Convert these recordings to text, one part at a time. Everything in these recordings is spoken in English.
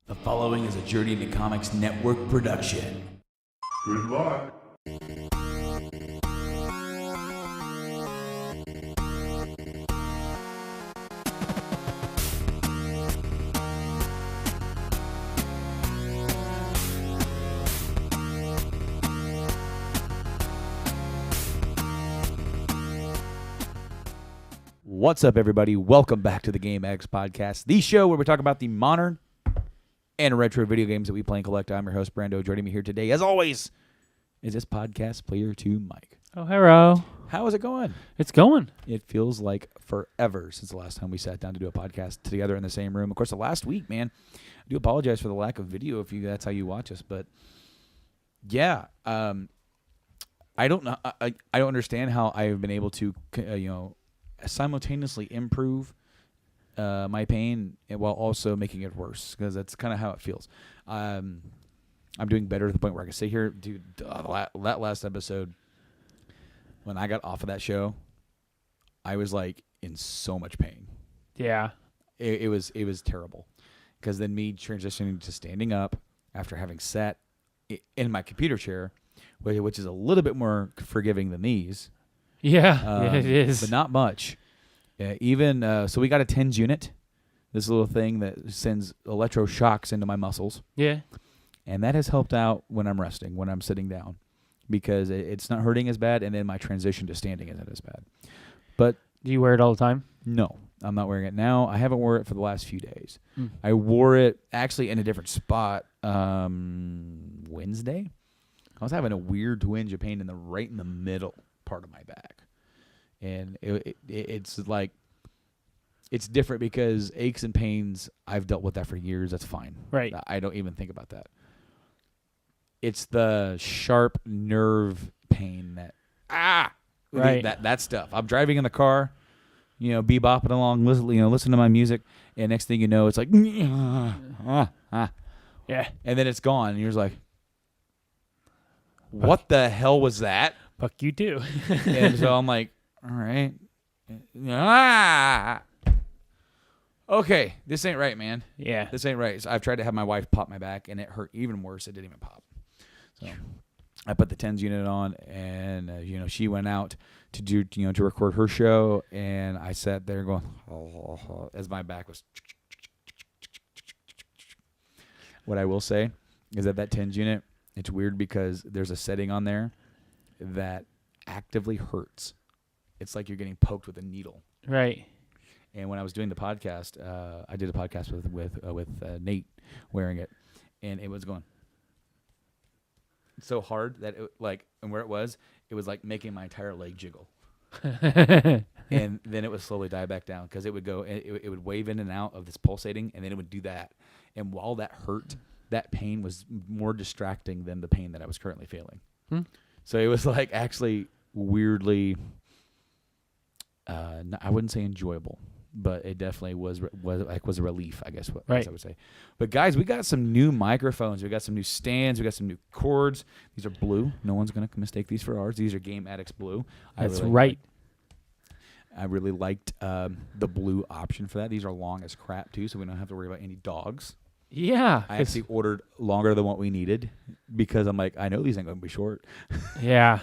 The following is a Journey into Comics Network production. Good luck. What's up, everybody? Welcome back to the Game Addicts podcast, the show where we talk about the modern and retro video games that we play and collect. I'm your host, Brando. Joining me here today, as always, is this podcast player to Mike. Oh, hello. How is it going? It's going. It feels like forever since the last time we sat down to do a podcast together in the same room. Of course, the last week, man. I do apologize for the lack of video if that's how you watch us, but yeah, I don't know. I don't understand how I've been able to, simultaneously improve my pain while also making it worse, because that's kind of how it feels. I'm doing better to the point where I can sit here, dude. That last episode, when I got off of that show, I was like in so much pain. Yeah, it was terrible, because then me transitioning to standing up after having sat in my computer chair, which is a little bit more forgiving than these. Yeah, it is, but not much. Yeah, so we got a TENS unit, this little thing that sends electroshocks into my muscles. Yeah, and that has helped out when I'm resting, when I'm sitting down, because it's not hurting as bad, and then my transition to standing isn't as bad. But do you wear it all the time? No, I'm not wearing it now. I haven't worn it for the last few days. I wore it actually in a different spot Wednesday. I was having a weird twinge of pain right in the middle part of my back. And it's like, it's different because aches and pains, I've dealt with that for years. That's fine. Right. I don't even think about that. It's the sharp nerve pain right. That stuff. I'm driving in the car, bebopping along, listen to my music, and next thing you know, it's like, yeah. And then it's gone, and you're just like, what the hell was that? Fuck you too. And so I'm like, all right. Okay, this ain't right, man. Yeah. This ain't right. So I've tried to have my wife pop my back, and it hurt even worse. It didn't even pop. So I put the TENS unit on, and she went out to do to record her show, and I sat there going as my back was. What I will say is that TENS unit, it's weird because there's a setting on there that actively hurts. It's like you're getting poked with a needle. Right. And when I was doing the podcast, I did a podcast with Nate wearing it, and it was going so hard that and where it was like making my entire leg jiggle. And then it would slowly die back down, because it would go, it would wave in and out of this pulsating, and then it would do that. And while that hurt, that pain was more distracting than the pain that I was currently feeling. So it was like actually weirdly, I wouldn't say enjoyable, but it definitely was a relief, I guess, right. I would say. But guys, we got some new microphones. We got some new stands. We got some new cords. These are blue. No one's going to mistake these for ours. These are Game Addicts blue. That's right. I really liked the blue option for that. These are long as crap, too, so we don't have to worry about any dogs. Yeah. I actually ordered longer than what we needed, because I'm like, I know these ain't going to be short. Yeah.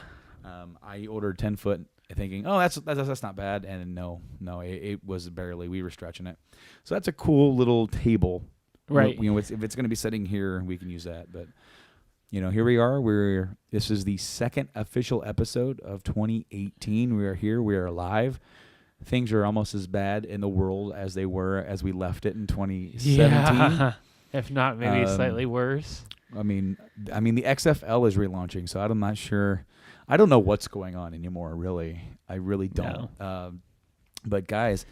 I ordered 10 foot thinking, oh, that's not bad. And no, it was barely. We were stretching it. So that's a cool little table. Right. If it's going to be sitting here, we can use that. But, here we are. This is the second official episode of 2018. We are here. We are live. Things are almost as bad in the world as they were as we left it in 2017. Yeah. If not, maybe slightly worse. I mean, the XFL is relaunching, so I'm not sure. I don't know what's going on anymore, really. I really don't. No. But guys,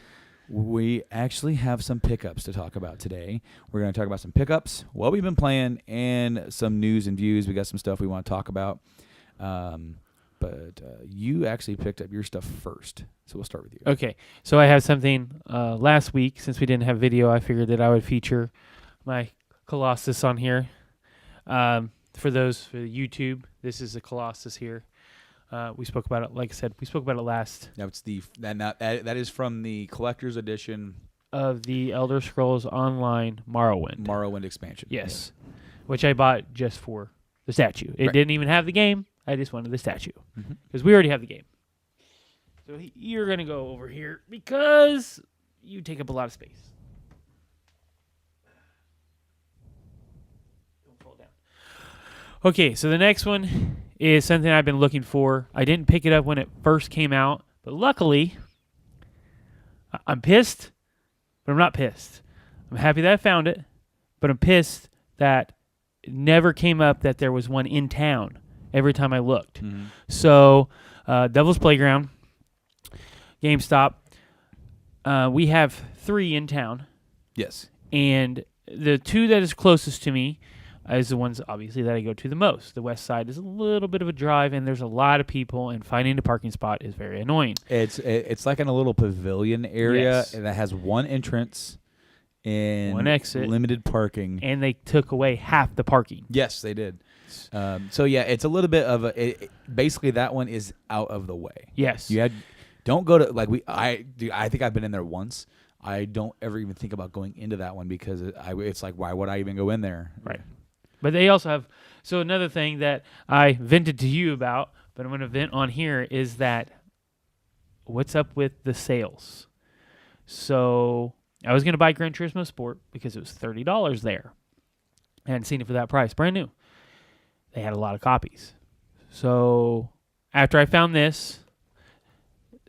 we actually have some pickups to talk about today. We're going to talk about some pickups, what we've been playing, and some news and views. We got some stuff we want to talk about. But you actually picked up your stuff first, so we'll start with you. Okay, so I have something last week. Since we didn't have video, I figured that I would feature my Colossus on here. For YouTube, this is a Colossus here. We spoke about it, like I said, we spoke about it last. That is from the collector's edition of the Elder Scrolls Online Morrowind expansion. Yes. Which I bought just for the statue. It didn't even have the game. I just wanted the statue. Because we already have the game. So you're going to go over here because you take up a lot of space. Don't fall down. Okay, so the next one is something I've been looking for. I didn't pick it up when it first came out, but luckily, I'm pissed, but I'm not pissed. I'm happy that I found it, but I'm pissed that it never came up that there was one in town every time I looked. So, Devil's Playground, GameStop, we have 3 in town. Yes. And the 2 that is closest to me is the ones, obviously, that I go to the most. The west side is a little bit of a drive, and there's a lot of people, and finding a parking spot is very annoying. It's like in a little pavilion area Yes. that has one entrance and One exit. limited parking. And they took away half the parking. Yes, they did. So yeah, it's a little bit of basically that one is out of the way. Yes. Don't go to I think I've been in there once. I don't ever even think about going into that one because it's like, why would I even go in there? Right. But they also have, so another thing that I vented to you about, but I'm going to vent on here, is that what's up with the sales? So I was going to buy Gran Turismo Sport because it was $30 there. I hadn't seen it for that price, brand new. They had a lot of copies. So after I found this,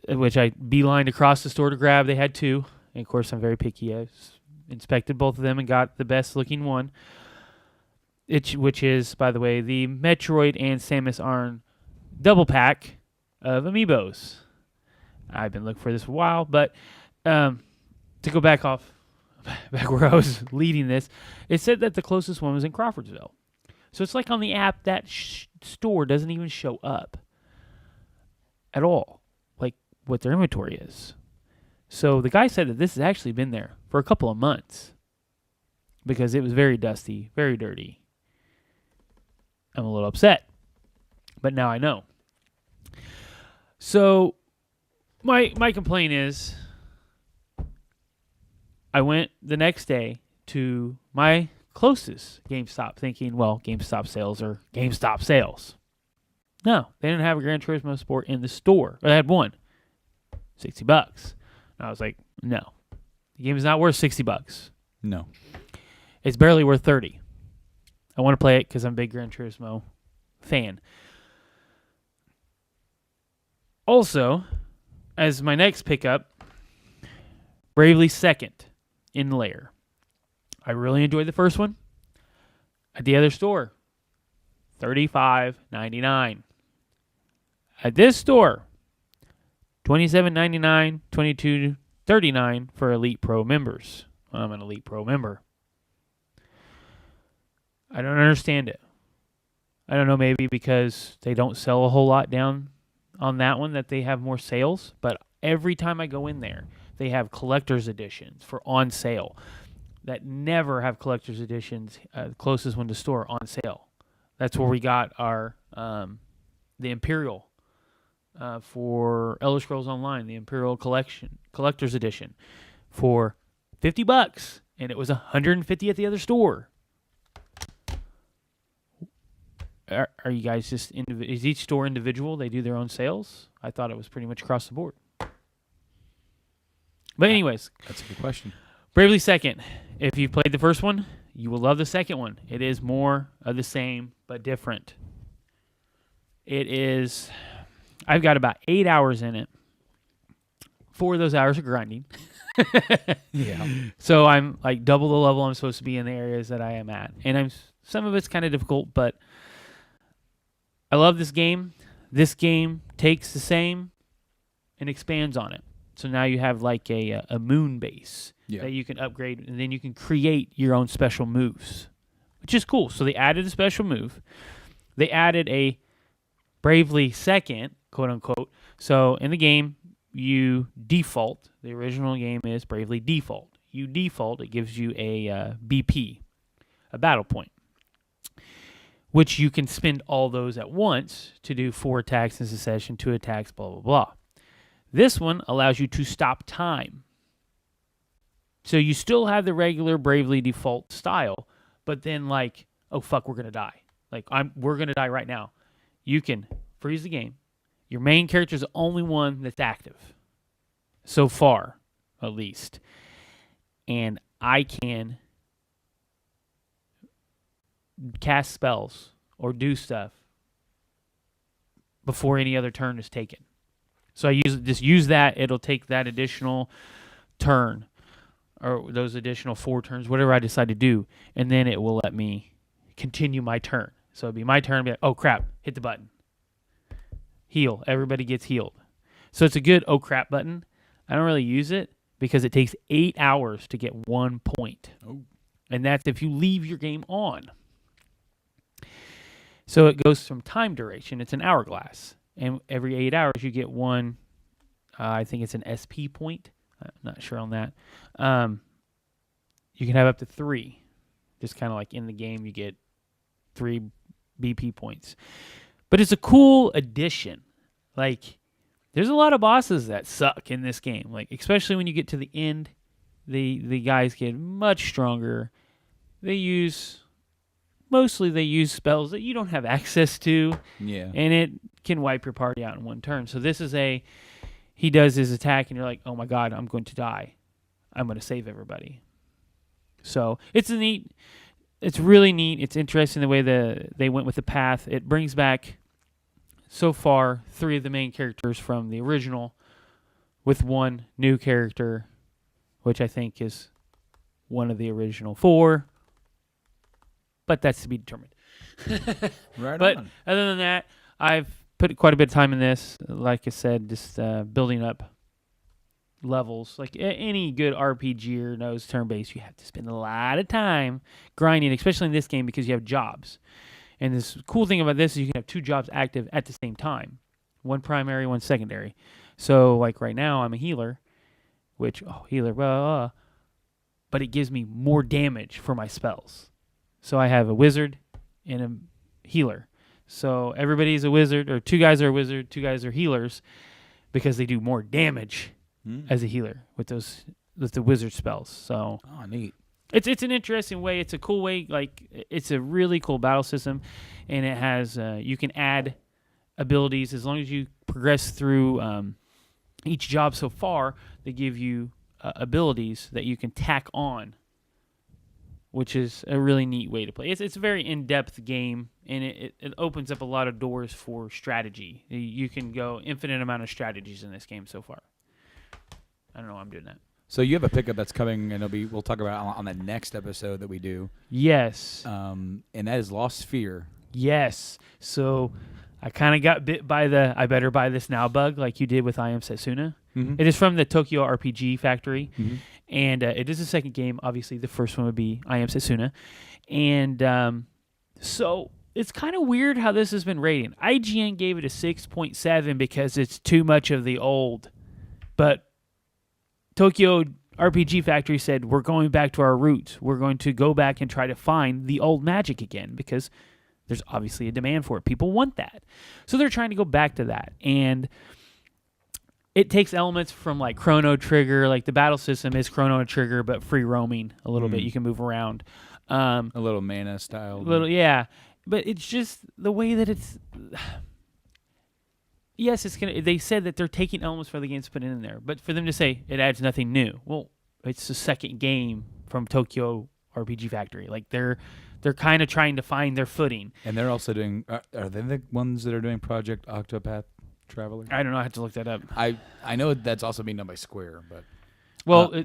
which I beelined across the store to grab, they had 2. And of course, I'm very picky. I inspected both of them and got the best looking one. Which is, by the way, the Metroid and Samus Aran double pack of amiibos. I've been looking for this for a while, but to go back where I was leading this, it said that the closest one was in Crawfordsville. So it's like on the app, that store doesn't even show up at all, like what their inventory is. So the guy said that this has actually been there for a couple of months because it was very dusty, very dirty. I'm a little upset, but now I know. So my complaint is I went the next day to my closest GameStop thinking, well, GameStop sales are GameStop sales. No, they didn't have a Gran Turismo Sport in the store. They had one, $60. And I was like, no, the game is not worth $60. No. It's barely worth $30. I want to play it because I'm a big Gran Turismo fan. Also, as my next pickup, Bravely Second in Lair. I really enjoyed the first one. At the other store, $35.99. At this store, $27.99, $22.39 for Elite Pro members. I'm an Elite Pro member. I don't understand it. I don't know, maybe because they don't sell a whole lot down on that one, that they have more sales. But every time I go in there, they have collector's editions for on sale that never have collector's editions, the closest one to store, on sale. That's where we got our the Imperial for Elder Scrolls Online, the Imperial collector's edition for $50, and it was $150 at the other store. Are you guys just is each store individual? They do their own sales? I thought it was pretty much across the board. But anyways, That's a good question. Bravely Second. If you've played the first one, you will love the second one. It is more of the same, but different. It is, I've got about 8 hours in it. 4 of those hours are grinding. Yeah. So I'm like double the level I'm supposed to be in the areas that I am at. And some of it's kind of difficult, but I love this game. This game takes the same and expands on it. So now you have like a moon base that you can upgrade, and then you can create your own special moves, which is cool. So they added a special move. They added a Bravely Second, quote unquote. So in the game, you default. The original game is Bravely Default. You default, it gives you a BP, a battle point, which you can spend all those at once to do 4 attacks in succession, 2 attacks, blah, blah, blah. This one allows you to stop time. So you still have the regular Bravely Default style, but then like, oh fuck, we're gonna die. Like we're gonna die right now. You can freeze the game. Your main character is the only one that's active. So far, at least. And I can cast spells or do stuff before any other turn is taken. So I use that. It'll take that additional turn or those additional 4 turns, whatever I decide to do, and then it will let me continue my turn. So it'll be my turn. Be like, oh crap, hit the button. Heal. Everybody gets healed. So it's a good oh crap button. I don't really use it because it takes 8 hours to get 1 point. Oh. And that's if you leave your game on. So it goes from time duration. It's an hourglass. And every 8 hours you get 1, I think it's an SP point. I'm not sure on that. You can have up to 3. Just kind of like in the game you get 3 BP points. But it's a cool addition. Like, there's a lot of bosses that suck in this game. Like, especially when you get to the end, the guys get much stronger. They use spells that you don't have access to. Yeah. And it can wipe your party out in 1 turn. So this is he does his attack and you're like, oh my god, I'm going to die. I'm going to save everybody. So it's really neat. It's interesting the way they went with the path. It brings back, so far, 3 of the main characters from the original with 1 new character, which I think is one of the original 4. But that's to be determined. Right but on. Other than that, I've put quite a bit of time in this. Like I said, just building up levels. Like any good RPG knows turn-based, you have to spend a lot of time grinding, especially in this game because you have jobs. And this cool thing about this is you can have 2 jobs active at the same time. 1 primary, 1 secondary. So like right now, I'm a healer, which, healer, blah, blah, blah, but it gives me more damage for my spells. So I have a wizard and a healer. So everybody's a wizard, or 2 guys are a wizard, 2 guys are healers, because they do more damage as a healer with the wizard spells. So neat. It's an interesting way. It's a cool way. Like, it's a really cool battle system, and it has you can add abilities as long as you progress through each job so far. They give you abilities that you can tack on, which is a really neat way to play. It's a very in-depth game, and it opens up a lot of doors for strategy. You can go infinite amount of strategies in this game so far. I don't know why I'm doing that. So you have a pickup that's coming, and we'll talk about on the next episode that we do. Yes. And that is Lost Sphere. Yes. So I kind of got bit by the I better buy this now bug like you did with I Am Setsuna. Mm-hmm. It is from the Tokyo RPG Factory. Mm-hmm. And it is the second game. Obviously, the first one would be I Am Setsuna. And so it's kind of weird how this has been rated. IGN gave it a 6.7 because it's too much of the old. But Tokyo RPG Factory said, we're going back to our roots. We're going to go back and try to find the old magic again because there's obviously a demand for it. People want that. So they're trying to go back to that. And it takes elements from like Chrono Trigger. Like the battle system is Chrono Trigger, but free roaming a little bit. You can move around. A little Mana style. Yeah. But it's just the way that it's... Yes, it's gonna. They said that they're taking elements for the games to put in there, but for them to say it adds nothing new, well, it's the second game from Tokyo RPG Factory. Like they're kind of trying to find their footing. And they're also doing. Are they the ones that are doing Project Octopath Traveler? I don't know. I have to look that up. I know that's also being done by Square, but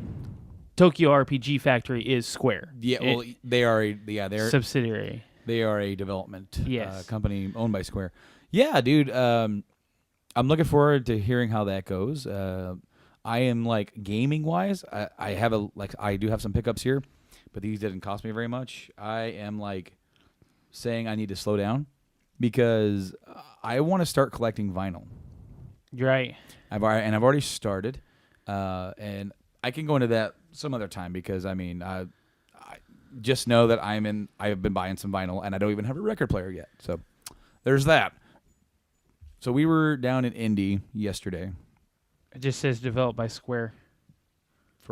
Tokyo RPG Factory is Square. Yeah, they are they're subsidiary. They are a development company owned by Square. Yeah, dude. I'm looking forward to hearing how that goes. I am like gaming wise. I do have some pickups here, but these didn't cost me very much. I am like saying I need to slow down because I want to start collecting vinyl. You're right. I've already started, and I can go into that some other time because I just know that I've been buying some vinyl and I don't even have a record player yet. So there's that. So we were down in Indy yesterday. It just says developed by Square.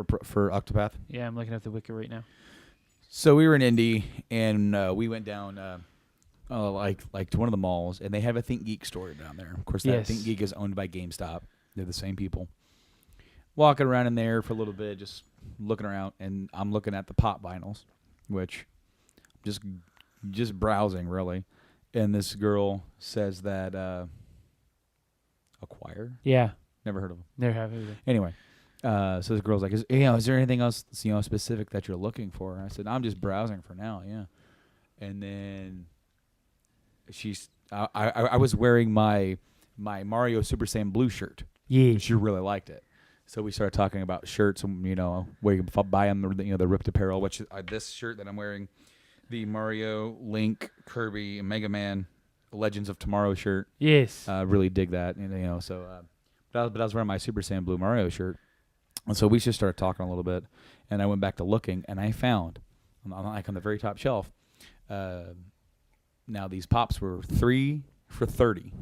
for Octopath. Yeah, I'm looking at the wiki right now. So we were in Indy, and we went down like to one of the malls, and they have a Think Geek store down there. Of course, that Yes. Think Geek is owned by GameStop. They're the same people. Walking around in there for a little bit, just looking around, and I'm looking at the pop vinyls, which just browsing really. And this girl says that Acquire? Yeah, Never heard of them. never have either. Anyway, so this girl's like, is there anything else specific that you're looking for? I said, I'm just browsing for now, yeah. And then I was wearing my Mario Super Saiyan Blue shirt. Yeah. She really liked it. So we started talking about shirts, and where you can buy them, the ripped apparel, which is this shirt that I'm wearing, the Mario, Link, Kirby, and Mega Man Legends of Tomorrow shirt. Yes. Really dig that, so but I was wearing my Super Saiyan Blue Mario shirt. And so we just started talking a little bit, and I went back to looking, and I found, on the very top shelf, now these pops were 3 for $30.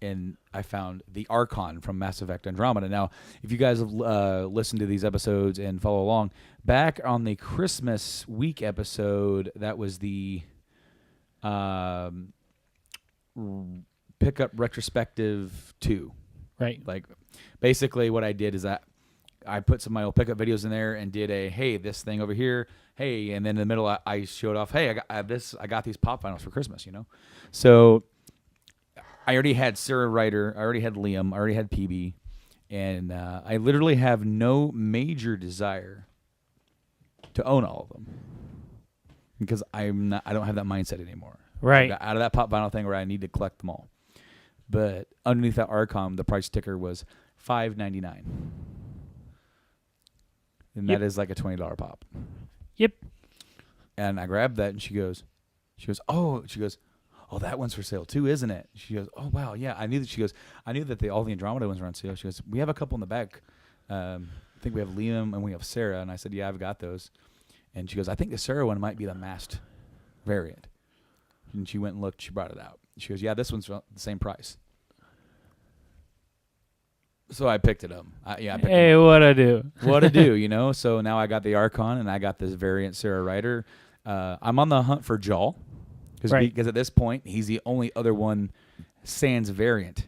And I found the Archon from Mass Effect Andromeda. Now, if you guys have listened to these episodes and follow along, back on the Christmas week episode, that was the Pickup Retrospective 2. Right. Like, basically what I did is that I put some of my old pickup videos in there and did hey, this thing over here, hey, and then in the middle I showed off, hey, I got these pop vinyls for Christmas, So I already had Sarah Ryder, I already had Liam, I already had PB, and I literally have no major desire to own all of them because I don't have that mindset anymore. Right. I got out of that pop vinyl thing where I need to collect them all. But underneath that Archon, the price sticker was $5.99. And Yep. that is like a $20 pop. Yep. And I grabbed that, and she goes, oh, that one's for sale too, isn't it? She goes, oh wow, yeah. I knew that all the Andromeda ones were on sale. She goes, we have a couple in the back. I think we have Liam and we have Sarah. And I said, yeah, I've got those. And she goes, I think the Sarah one might be the masked variant. And she went and looked. She brought it out. She goes, yeah, this one's the same price. So I picked it up. I picked Hey, it up. what I do? What to do, So now I got the Archon, and I got this variant Sarah Ryder. I'm on the hunt for Jaw. Because at this point, he's the only other one sans variant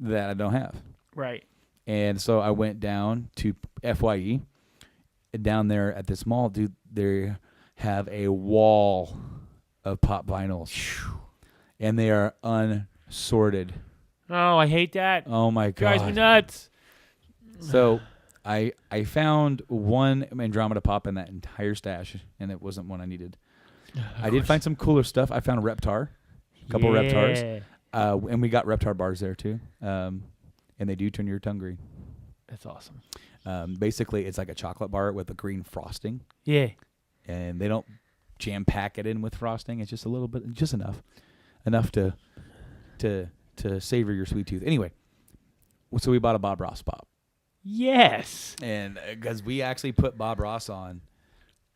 that I don't have. Right. And so I went down to FYE. Down there at this mall, dude, they have a wall of pop vinyls. And they are unsorted. Oh, I hate that. Oh, my God. Drives me nuts. So I found one Andromeda pop in that entire stash, and it wasn't one I needed. I did find some cooler stuff. I found a Reptar, a couple of Reptars, and we got Reptar bars there too. And they do turn your tongue green. That's awesome. Basically, it's like a chocolate bar with a green frosting. Yeah. And they don't jam pack it in with frosting. It's just a little bit, just enough to savor your sweet tooth. Anyway, so we bought a Bob Ross pop. Yes. And because we actually put Bob Ross on.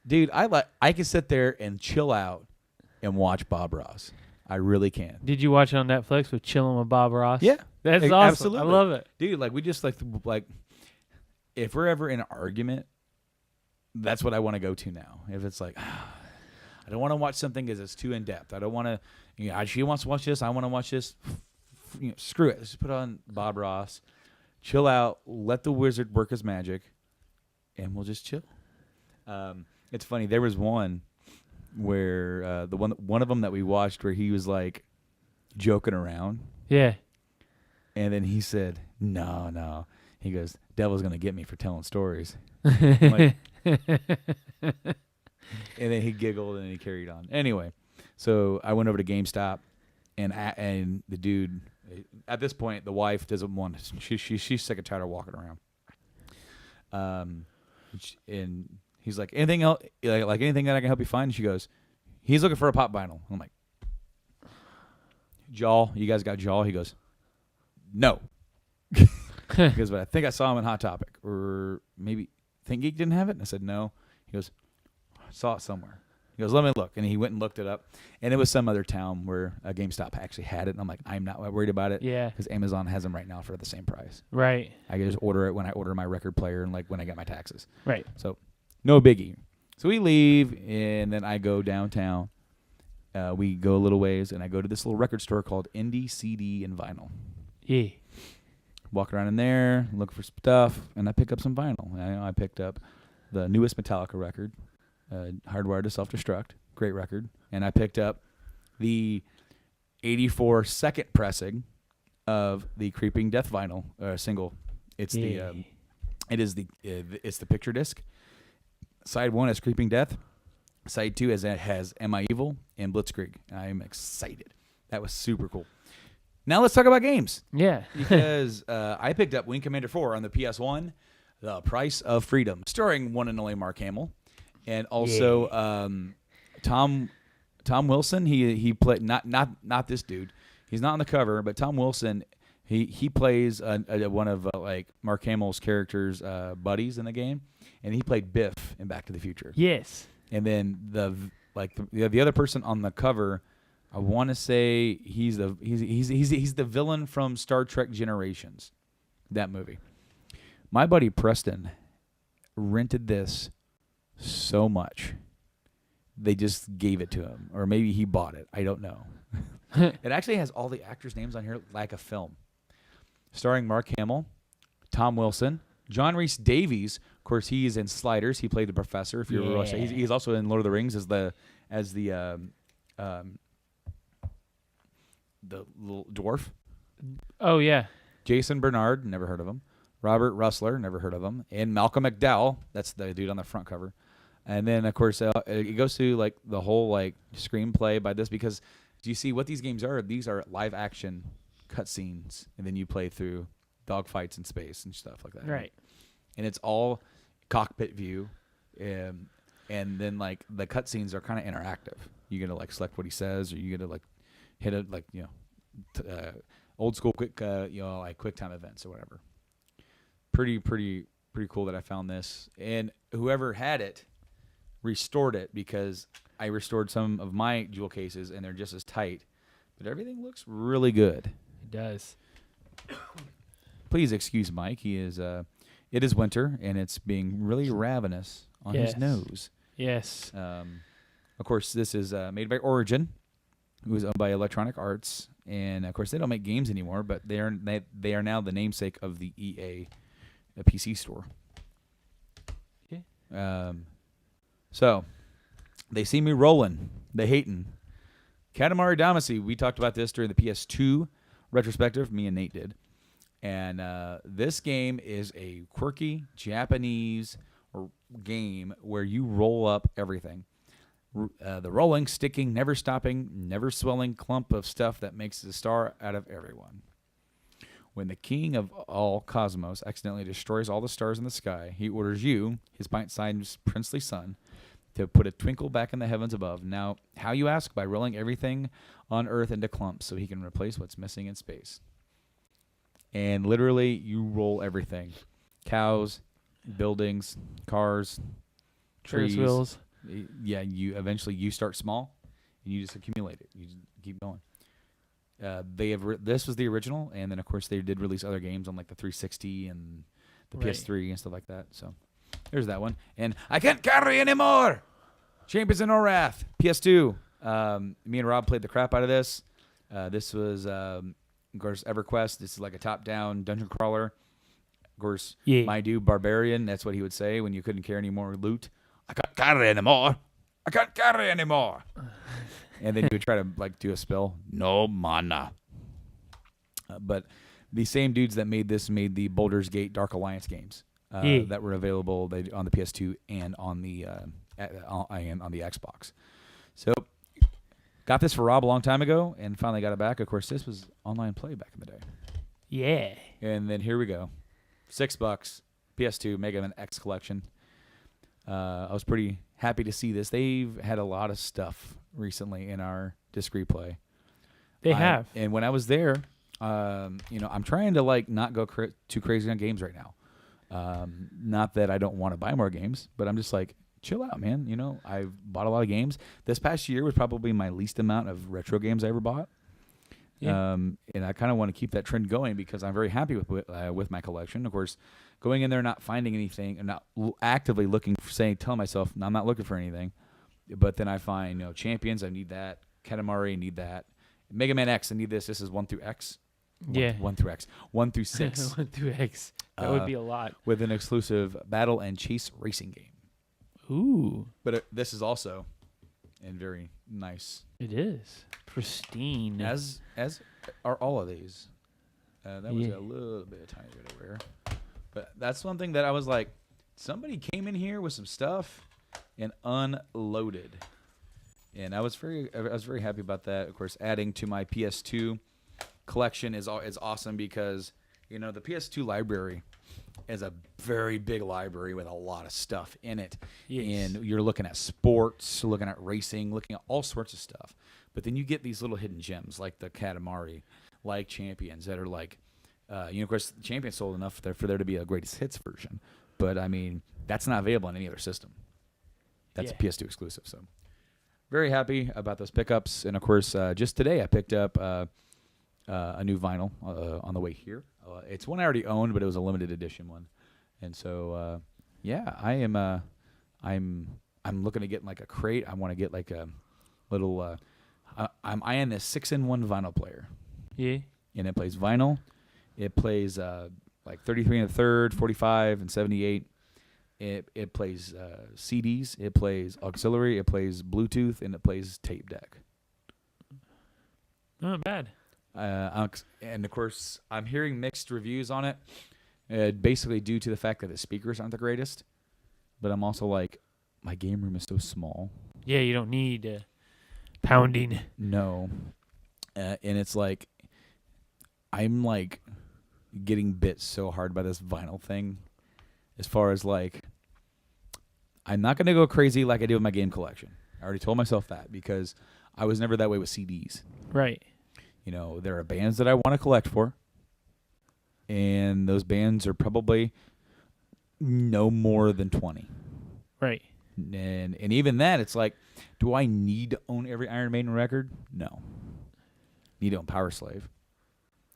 Dude, I can sit there and chill out and watch Bob Ross. I really can. Did you watch it on Netflix with Chilling with Bob Ross? Yeah. That's awesome. Absolutely. I love it. Dude, we just like if we're ever in an argument, that's what I want to go to now. If it's like, I don't want to watch something because it's too in depth. I don't want to, she wants to watch this. I want to watch this. Screw it. Let's just put on Bob Ross, chill out, let the wizard work his magic, and we'll just chill. It's funny. There was one where one of them that we watched where he was like joking around. Yeah. And then he said, no. He goes, devil's going to get me for telling stories. And then he giggled and he carried on. Anyway, so I went over to GameStop, and the dude, at this point, the wife doesn't want to. She's sick and tired of walking around. And he's like, anything else? Like anything that I can help you find? And she goes, he's looking for a pop vinyl. I'm like, Jaw, you guys got Jaw? He goes, no. He goes, but I think I saw him in Hot Topic, or maybe Think Geek didn't have it. And I said, no. He goes, I saw it somewhere. He goes, let me look. And he went and looked it up. And it was some other town where a GameStop actually had it. And I'm like, I'm not worried about it. Yeah. Because Amazon has them right now for the same price. Right. I can just order it when I order my record player and like when I get my taxes. Right. So no biggie. So we leave, and then I go downtown. We go a little ways, and I go to this little record store called Indie CD and Vinyl. Yeah. Walk around in there, look for stuff, and I pick up some vinyl. I picked up the newest Metallica record, Hardwired to Self-Destruct, great record. And I picked up the 84 second pressing of the Creeping Death vinyl single. It's it's the picture disc. Side 1 is Creeping Death. Side 2 has Am I Evil and Blitzkrieg. I'm excited. That was super cool. Now let's talk about games. Yeah. Because I picked up Wing Commander 4 on the PS1, The Price of Freedom, starring one and only Mark Hamill, and also Tom Wilson. He played not this dude. He's not on the cover, but Tom Wilson. He plays one of like Mark Hamill's characters' buddies in the game, and he played Biff in Back to the Future. Yes. And then the other person on the cover, I want to say he's the villain from Star Trek Generations, that movie. My buddy Preston rented this so much, they just gave it to him, or maybe he bought it. I don't know. It actually has all the actors' names on here like a film, starring Mark Hamill, Tom Wilson, John Rhys Davies. Of course, he is in Sliders. He played the professor. If you're he's also in Lord of the Rings as the little dwarf. Oh yeah. Jason Bernard, never heard of him. Robert Russler, never heard of him. And Malcolm McDowell, that's the dude on the front cover. And then of course it goes through like the whole like screenplay by this, because do you see what these games are? These are live action cutscenes, and then you play through dogfights in space and stuff like that. Right. And it's all cockpit view, and then like the cutscenes are kind of interactive. You're gonna like select what he says, or you're gonna like hit it like old school quick like quick time events or whatever. Pretty cool that I found this, and whoever had it restored it, because I restored some of my jewel cases and they're just as tight, but everything looks really good. It does. Please excuse Mike. He is it is winter and it's being really ravenous on his nose. Yes. Of course, this is made by Origin, who is owned by Electronic Arts, and of course they don't make games anymore, but they are now the namesake of the EA PC store. Yeah. So they see me rolling, they hating. Katamari Damacy, we talked about this during the PS2 retrospective. Me and Nate did. And this game is a quirky Japanese game where you roll up everything. The rolling, sticking, never stopping, never swelling clump of stuff that makes a star out of everyone. When the king of all cosmos accidentally destroys all the stars in the sky, he orders you, his pint-sized princely son, to put a twinkle back in the heavens above. Now, how, you ask? By rolling everything on Earth into clumps so he can replace what's missing in space. And literally, you roll everything. Cows, buildings, cars, trees. Ferris wheels. Yeah, you start small, and you just accumulate it. You just keep going. This was the original, and then, of course, they did release other games on like the 360 and the PS3 and stuff like that. So there's that one. And I can't carry anymore. Champions of No Wrath, PS2. Me and Rob played the crap out of this. This was, of course, EverQuest. This is like a top-down dungeon crawler. Of course, my dude, Barbarian, that's what he would say when you couldn't carry any more loot. I can't carry anymore. I can't carry anymore. And then you would try to like do a spell. No mana. But the same dudes that made this made the Baldur's Gate Dark Alliance games that were available on the PS2 and on the Xbox. So got this for Rob a long time ago and finally got it back. Of course, this was online play back in the day. Yeah. And then here we go. $6. PS2 Mega Man X collection. I was pretty happy to see this. They've had a lot of stuff recently in our disc replay. They have. And when I was there, I'm trying to like not go too crazy on games right now. Not that I don't want to buy more games, but I'm just like chill out, man. You know, I've bought a lot of games. This past year was probably my least amount of retro games I ever bought. Yeah. And I kind of want to keep that trend going because I'm very happy with my collection. Of course, going in there not finding anything and not actively looking, telling myself I'm not looking for anything, but then I find Champions, I need that. Katamari, I need that. Mega Man X, I need this. This is 1 through X. Yeah. 1 through X. 1 through 6. 1 through X. That would be a lot. With an exclusive battle and chase racing game. Ooh. But this is also and very nice. It is pristine. As are all of these. That was a little bit, a tiny bit of rare. But that's one thing that I was like, somebody came in here with some stuff and unloaded. And I was very happy about that. Of course, adding to my PS2 collection is awesome because the PS2 library is a very big library with a lot of stuff in it. Yes. And you're looking at sports, looking at racing, looking at all sorts of stuff. But then you get these little hidden gems like the Katamari, like Champions that are like, of course, Champions sold enough for there to be a greatest hits version. But I mean, that's not available on any other system. That's a PS2 exclusive. So very happy about those pickups. And of course, just today I picked up a new vinyl on the way here. It's one I already owned, but it was a limited edition one. And so, I am. I'm looking to get like a crate. I want to get like a little. I'm eyeing this 6-in-1 vinyl player. Yeah. And it plays vinyl. It plays like 33 1/3, 45 and 78. It plays CDs. It plays auxiliary. It plays Bluetooth, and it plays tape deck. Not bad. And of course, I'm hearing mixed reviews on it, basically due to the fact that the speakers aren't the greatest. But I'm also like, my game room is so small. Yeah, you don't need pounding. No, and it's like, I'm like getting bit so hard by this vinyl thing. As far as like, I'm not gonna go crazy like I did with my game collection. I already told myself that because I was never that way with CDs. Right. There are bands that I want to collect for, and those bands are probably no more than 20. Right. And even that, it's like, do I need to own every Iron Maiden record? No. I need to own Power Slave.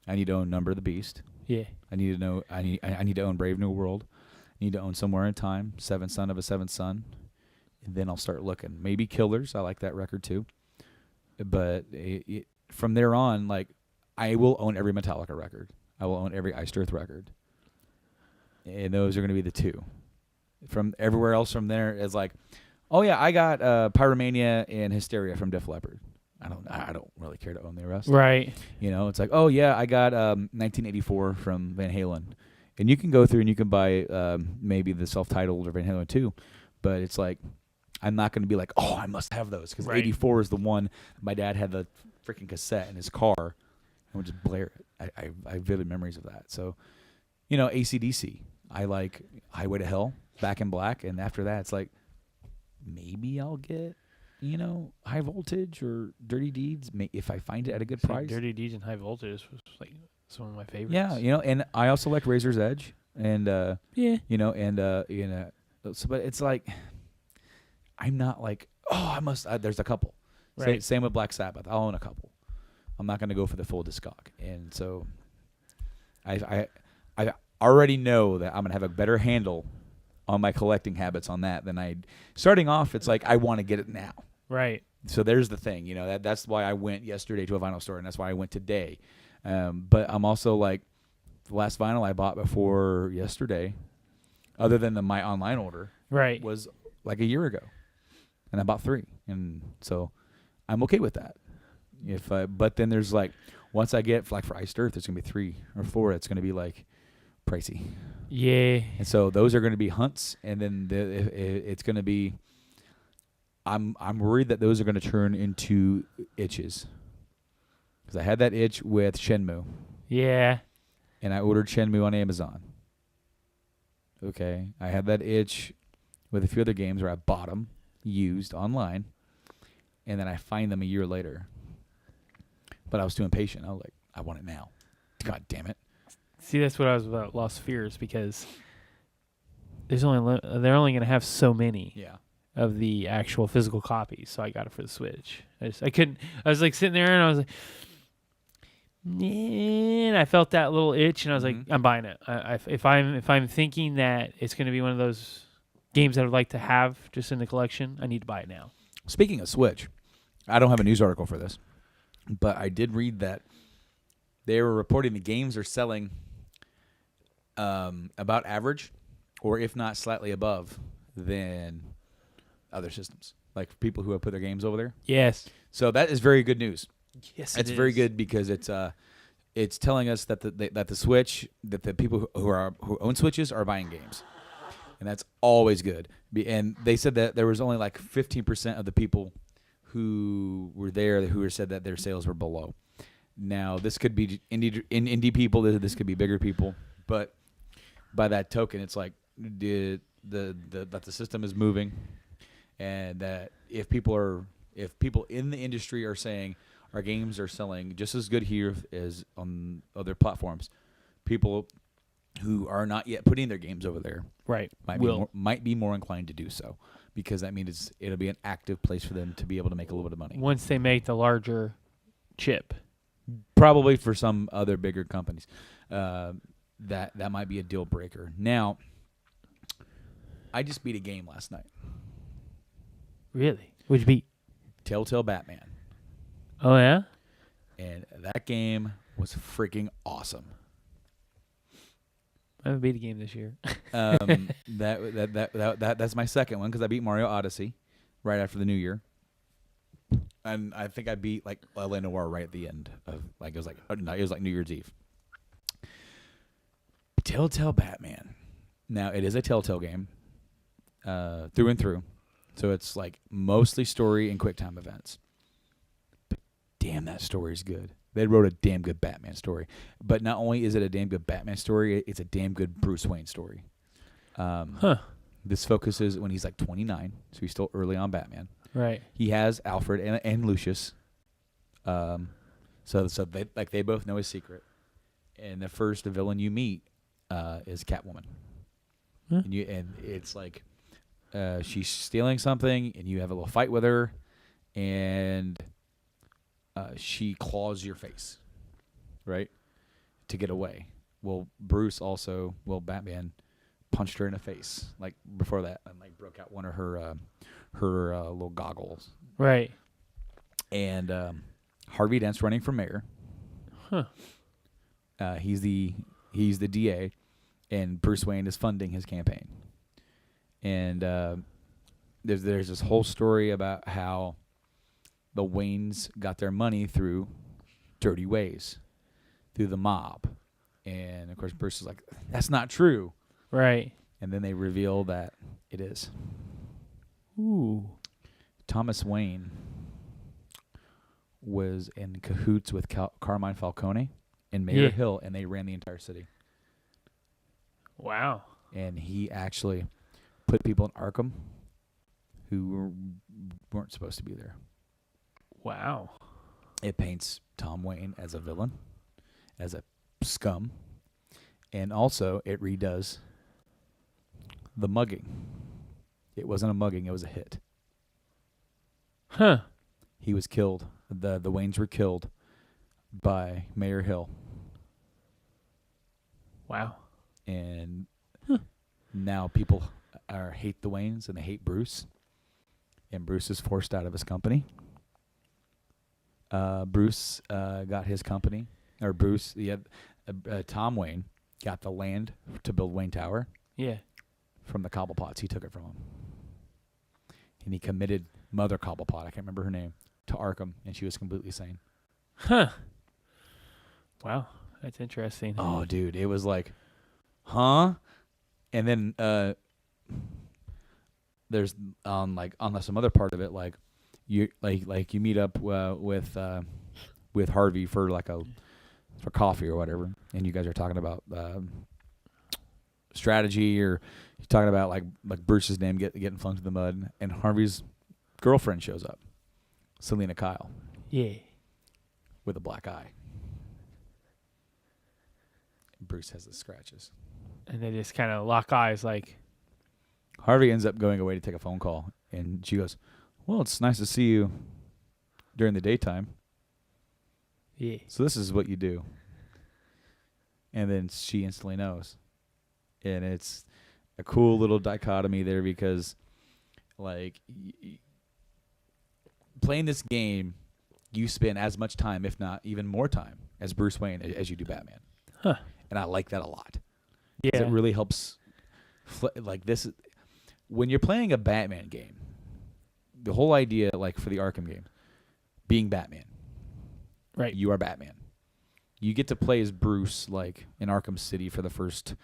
I need to own Number of the Beast. Yeah. I need to know. I need to own Brave New World. I need to own Somewhere in Time, Seventh Son of a Seventh Son, and then I'll start looking. Maybe Killers. I like that record too. But from there on, like, I will own every Metallica record. I will own every Iced Earth record. And those are going to be the two. From everywhere else from there is like, oh yeah, I got Pyromania and Hysteria from Def Leppard. I don't really care to own the rest. Right. It's like, oh yeah, I got 1984 from Van Halen. And you can go through and you can buy maybe the self-titled or Van Halen 2. But it's like, I'm not going to be like, oh, I must have those. Because 84 is the one my dad had the freaking cassette in his car and would just blare it. I have vivid memories of that. So, AC/DC. I like Highway to Hell, Back in Black. And after that, it's like, maybe I'll get, High Voltage or Dirty Deeds if I find it at a good price. Dirty Deeds and High Voltage was like some of my favorites. Yeah, and I also like Razor's Edge. And, so, but it's like, I'm not like, oh, I must. There's a couple. Right. Same with Black Sabbath. I'll own a couple. I'm not going to go for the full discog. And so, I already know that I'm going to have a better handle on my collecting habits on that than I. Starting off, it's like I want to get it now. Right. So there's the thing. That's why I went yesterday to a vinyl store, and that's why I went today. But I'm also like, the last vinyl I bought before yesterday, other than my online order, right, was like a year ago. And I bought 3, and so I'm okay with that. But then there's like, once I get like for Iced Earth, there's gonna be 3 or 4. It's gonna be like pricey. Yeah. And so those are gonna be hunts, and then it's gonna be. I'm worried that those are gonna turn into itches. Because I had that itch with Shenmue. Yeah. And I ordered Shenmue on Amazon. Okay, I had that itch with a few other games where I bought them used online, and then I find them a year later. But I was too impatient. I was like, I want it now. God damn it. See, that's what I was about Lost Spheres, because they're only going to have so many. Yeah. of the actual physical copies, so I got it for the Switch. I couldn't. I was like sitting there and I was like, and I felt that little itch, and I was like, I'm buying it. If I'm thinking that it's going to be one of those games that I'd like to have just in the collection, I need to buy it now. Speaking of Switch, I don't have a news article for this, but I did read that they were reporting the games are selling about average, or if not slightly above, than other systems. Like for people who have put their games over there. Yes. So that is very good news. Yes, it's very good because it's telling us that the Switch, that the people who own Switches are buying games, and that's always good. And they said that there was only like 15% of the people who were there who said that their sales were below. Now this could be indie people, this could be bigger people, but by that token, it's like that the system is moving, and that if people in the industry are saying our games are selling just as good here as on other platforms, people who are not yet putting their games over there might be more inclined to do so, because that means it'll be an active place for them to be able to make a little bit of money. Once they make the larger chip. Probably for some other bigger companies. That might be a deal breaker. Now, I just beat a game last night. Really? What'd you beat? Telltale Batman. Oh, yeah? And that game was freaking awesome. I haven't beat a game this year. That's my second one, because I beat Mario Odyssey right after the New Year. And I think I beat like LA Noire right at the end of it was like New Year's Eve. Telltale Batman. Now it is a Telltale game, through and through, so it's like mostly story and quick time events. But damn, that story is good. They wrote a damn good Batman story. But not only is it a damn good Batman story, it's a damn good Bruce Wayne story. This focuses when he's like 29, so he's still early on Batman. Right. He has Alfred and Lucius. So they both know his secret. And the first villain you meet is Catwoman. Huh. And it's like she's stealing something, and you have a little fight with her, and she claws your face, right, to get away. Well, Batman punched her in the face like before that, and like broke out one of her little goggles. Right. And Harvey Dent's running for mayor. Huh. He's the DA, and Bruce Wayne is funding his campaign. And there's this whole story about how the Waynes got their money through dirty ways, through the mob. And, of course, Bruce is like, that's not true. Right. And then they reveal that it is. Ooh. Thomas Wayne was in cahoots with Carmine Falcone and Mayor Hill, and they ran the entire city. Wow. And he actually put people in Arkham who weren't supposed to be there. Wow. It paints Tom Wayne as a villain, as a scum, and also it redoes the mugging. It wasn't a mugging, it was a hit. Huh. He was killed. The Waynes were killed by Mayor Hill. Wow. And now people hate the Waynes, and they hate Bruce. And Bruce is forced out of his company. Bruce got his company, or Tom Wayne got the land to build Wayne Tower. Yeah. From the Cobblepots. He took it from him. And he committed Mother Cobblepot, I can't remember her name, to Arkham, and she was completely sane. Huh. Wow. That's interesting. Oh, dude. It was like, huh? And then there's on some other part of it, like you meet up with Harvey for for coffee or whatever, and you guys are talking about strategy, or you're talking about like Bruce's name getting flung to the mud, and Harvey's girlfriend shows up, Selena Kyle. Yeah. With a black eye. Bruce has the scratches. And they just kind of lock eyes like. Harvey ends up going away to take a phone call, And she goes, well, it's nice to see you during the daytime. Yeah. So this is what you do. And then she instantly knows. And it's a cool little dichotomy there because, like, playing this game, you spend as much time, if not even more time, as Bruce Wayne as you do Batman. Huh. And I like that a lot. Yeah. It really helps. Like this, when you're playing a Batman game, the whole idea, like for the Arkham game, being Batman. Right. You are Batman. You get to play as Bruce, like in Arkham City, for the first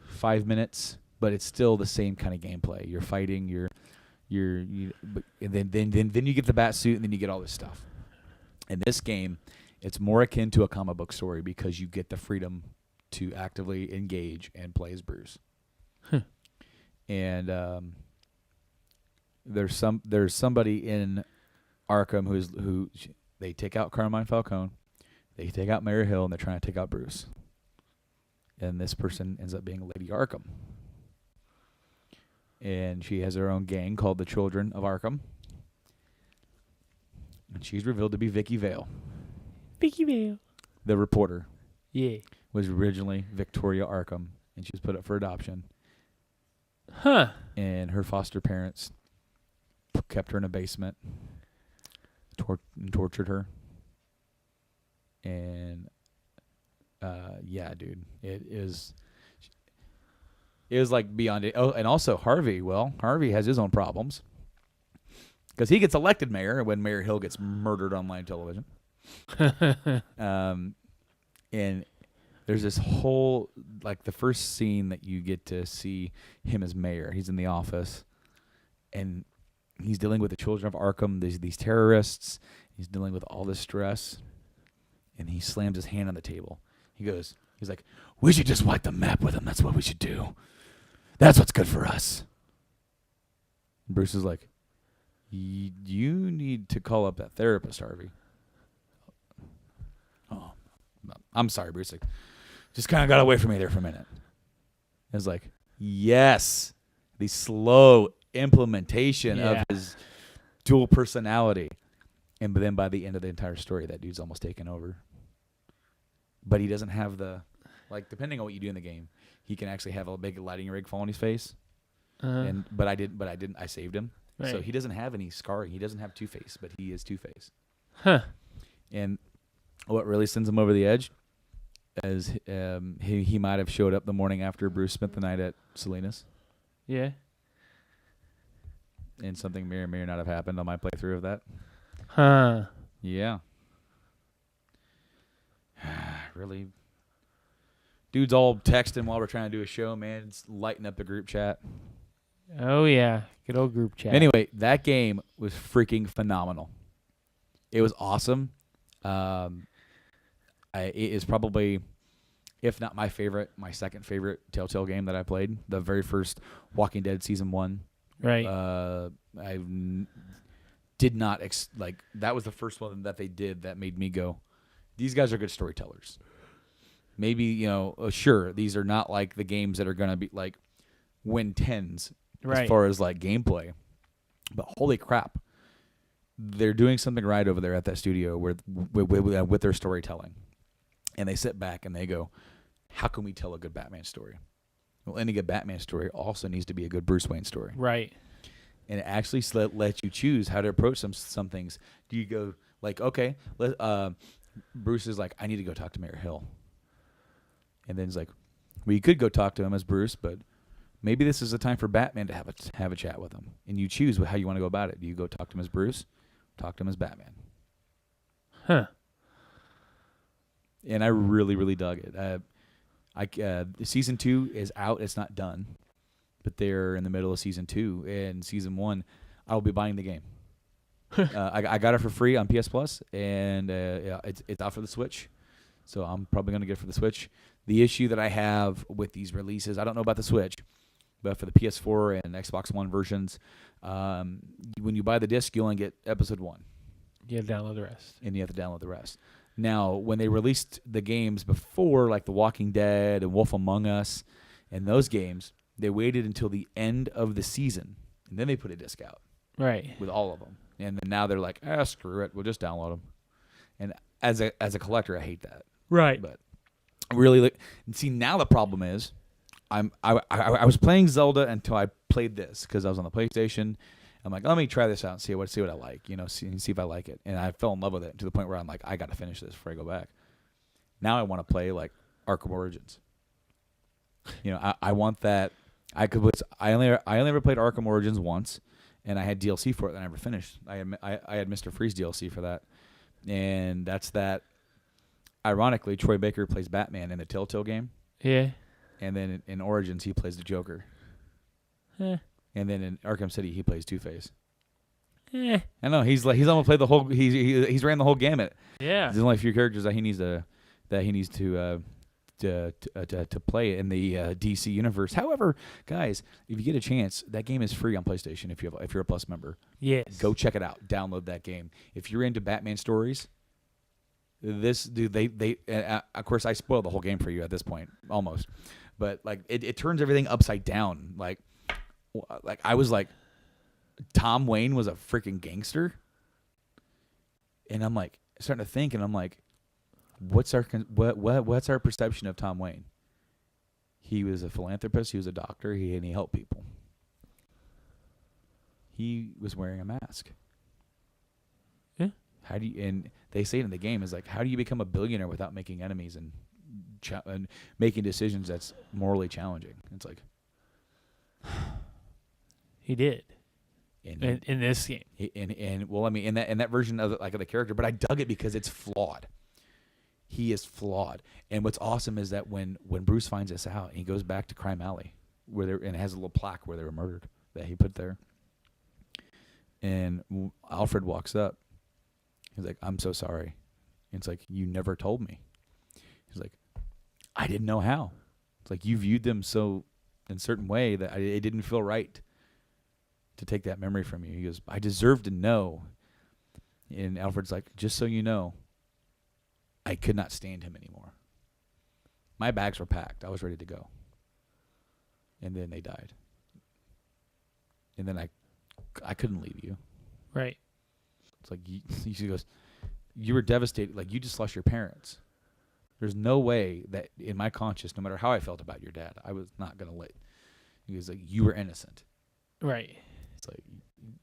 5 minutes, but it's still the same kind of gameplay. You're fighting. And then you get the bat suit, and then you get all this stuff. In this game, it's more akin to a comic book story because you get the freedom to actively engage and play as Bruce. And there's somebody in Arkham who they take out Carmine Falcone, they take out Mayor Hill, and they're trying to take out Bruce. And this person ends up being Lady Arkham. And she has her own gang called the Children of Arkham. And she's revealed to be Vicky Vale. Vicky Vale. The reporter. Yeah. Was originally Victoria Arkham, and she was put up for adoption. Huh. And her foster parents kept her in a basement, tortured her. And yeah, dude, it was like beyond it. Oh, and also Harvey. Well, Harvey has his own problems because he gets elected mayor when Mayor Hill gets murdered on live television. And there's this whole, like, the first scene that you get to see him as mayor. He's in the office, and he's dealing with the Children of Arkham, these terrorists. He's dealing with all this stress, and he slams his hand on the table. He's like, we should just wipe the map with him. That's what we should do. That's what's good for us. And Bruce is like, you need to call up that therapist, Harvey. Oh, I'm sorry, Bruce. Like, just kind of got away from me there for a minute. It was like, yes, the slow implementation of his dual personality. And then by the end of the entire story, that dude's almost taken over. But he doesn't have the, like, depending on what you do in the game, he can actually have a big lighting rig fall on his face. But I didn't. I saved him. Right. So he doesn't have any scarring. He doesn't have Two-Face, but he is Two-Face. Huh. And what really sends him over the edge is he might have showed up the morning after Bruce spent the night at Selena's. Yeah. And something may or may not have happened on my playthrough of that. Huh. Yeah. Really. Dude's all texting while we're trying to do a show, man. It's lighting up the group chat. Oh, yeah. Good old group chat. Anyway, that game was freaking phenomenal. It was awesome. It is probably, if not my favorite, my second favorite Telltale game that I played. The very first Walking Dead Season 1. Right. I did not, that was the first one that they did that made me go, these guys are good storytellers. Maybe, sure, these are not like the games that are going to be like win tens as far as like gameplay. But holy crap, they're doing something right over there at that studio with their storytelling. And they sit back and they go, how can we tell a good Batman story? Well, any good Batman story also needs to be a good Bruce Wayne story. Right. And it actually lets you choose how to approach some things. Do you go like, okay, Bruce is like, I need to go talk to Mayor Hill. And then he's like, well, you could go talk to him as Bruce, but maybe this is a time for Batman to have a chat with him. And you choose how you want to go about it. Do you go talk to him as Bruce? Talk to him as Batman. Huh. And I really, really dug it. Season 2 is out. It's not done. But they're in the middle of Season 2. And Season 1, I'll be buying the game. I got it for free on PS Plus. And it's out for the Switch. So I'm probably going to get it for the Switch. The issue that I have with these releases, I don't know about the Switch, but for the PS4 and Xbox One versions, when you buy the disc, you only get episode 1. You have to download the rest. And you have to download the rest. Now, when they released the games before, like The Walking Dead and Wolf Among Us and those games, they waited until the end of the season, and then they put a disc out. Right. with all of them. And then now they're like, screw it, we'll just download them. And as a collector, I hate that. Right. But really, see, now the problem is, I was playing Zelda until I played this because I was on the PlayStation. I'm like, let me try this out and see what I like, see if I like it. And I fell in love with it to the point where I'm like, I got to finish this before I go back. Now I want to play like Arkham Origins. I want that. I only ever played Arkham Origins once, and I had DLC for it that I never finished. I had Mr. Freeze DLC for that, and that's that. Ironically, Troy Baker plays Batman in the Telltale game. Yeah. And then in Origins, he plays the Joker. And then in Arkham City, he plays Two-Face. I know he's almost played the whole. He's ran the whole gamut. Yeah. There's only a few characters that he needs to play in the DC universe. However, guys, if you get a chance, that game is free on PlayStation. If you're a Plus member, yes, go check it out. Download that game. If you're into Batman stories, this dude, they of course I spoiled the whole game for you at this point almost, but like it turns everything upside down. Like I was like, Tom Wayne was a freaking gangster, and I'm like starting to think, and I'm like, what's our perception of Tom Wayne? He was a philanthropist. He was a doctor. He helped people. He was wearing a mask. Yeah. And they say it in the game is like, how do you become a billionaire without making enemies and making decisions that's morally challenging? It's like he did in this game. And well, I mean, in that version of the character, but I dug it because it's flawed. He is flawed. And what's awesome is that when Bruce finds this out, he goes back to Crime Alley and it has a little plaque where they were murdered that he put there. And Alfred walks up. He's like, I'm so sorry. And it's like, you never told me. He's like, I didn't know how. It's like, you viewed them so in a certain way that it didn't feel right to take that memory from you. He goes, I deserve to know. And Alfred's like, just so you know, I could not stand him anymore. My bags were packed. I was ready to go. And then they died. And then I couldn't leave you. Right. It's like, he goes, you were devastated. Like, you just lost your parents. There's no way that in my conscience, no matter how I felt about your dad, I was not going to let. He was like, you were innocent. Right. It's like,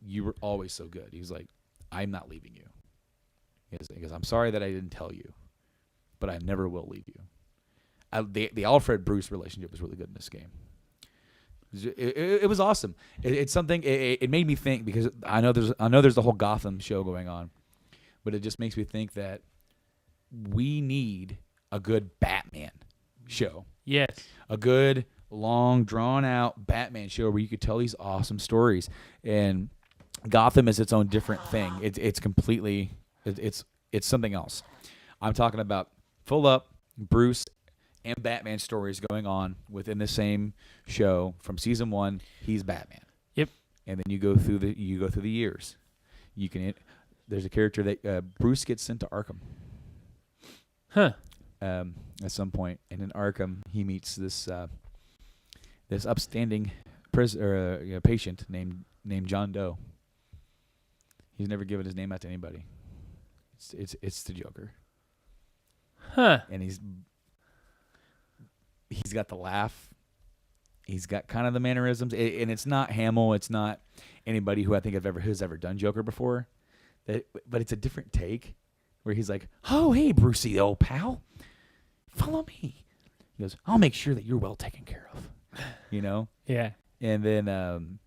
you were always so good. He was like, I'm not leaving you. He goes, I'm sorry that I didn't tell you, but I never will leave you. The Alfred-Bruce relationship was really good in this game. It was awesome. It's something. It made me think because I know there's the whole Gotham show going on, but it just makes me think that we need a good Batman show. Yes. A good, long, drawn-out Batman show where you could tell these awesome stories. And Gotham is its own different thing. It's completely. It's something else. I'm talking about full up Bruce and Batman stories going on within the same show. From season 1, he's Batman. Yep. And then you go through the years. There's a character that Bruce gets sent to Arkham. Huh. At some point, and in Arkham, he meets this upstanding patient named John Doe. He's never given his name out to anybody. It's the Joker. Huh. And he's got the laugh. He's got kind of the mannerisms, and it's not Hamill. It's not anybody who I think has ever done Joker before. But it's a different take, where he's like, "Oh, hey, Brucey, old pal, follow me." He goes, "I'll make sure that you're well taken care of." Yeah. And then,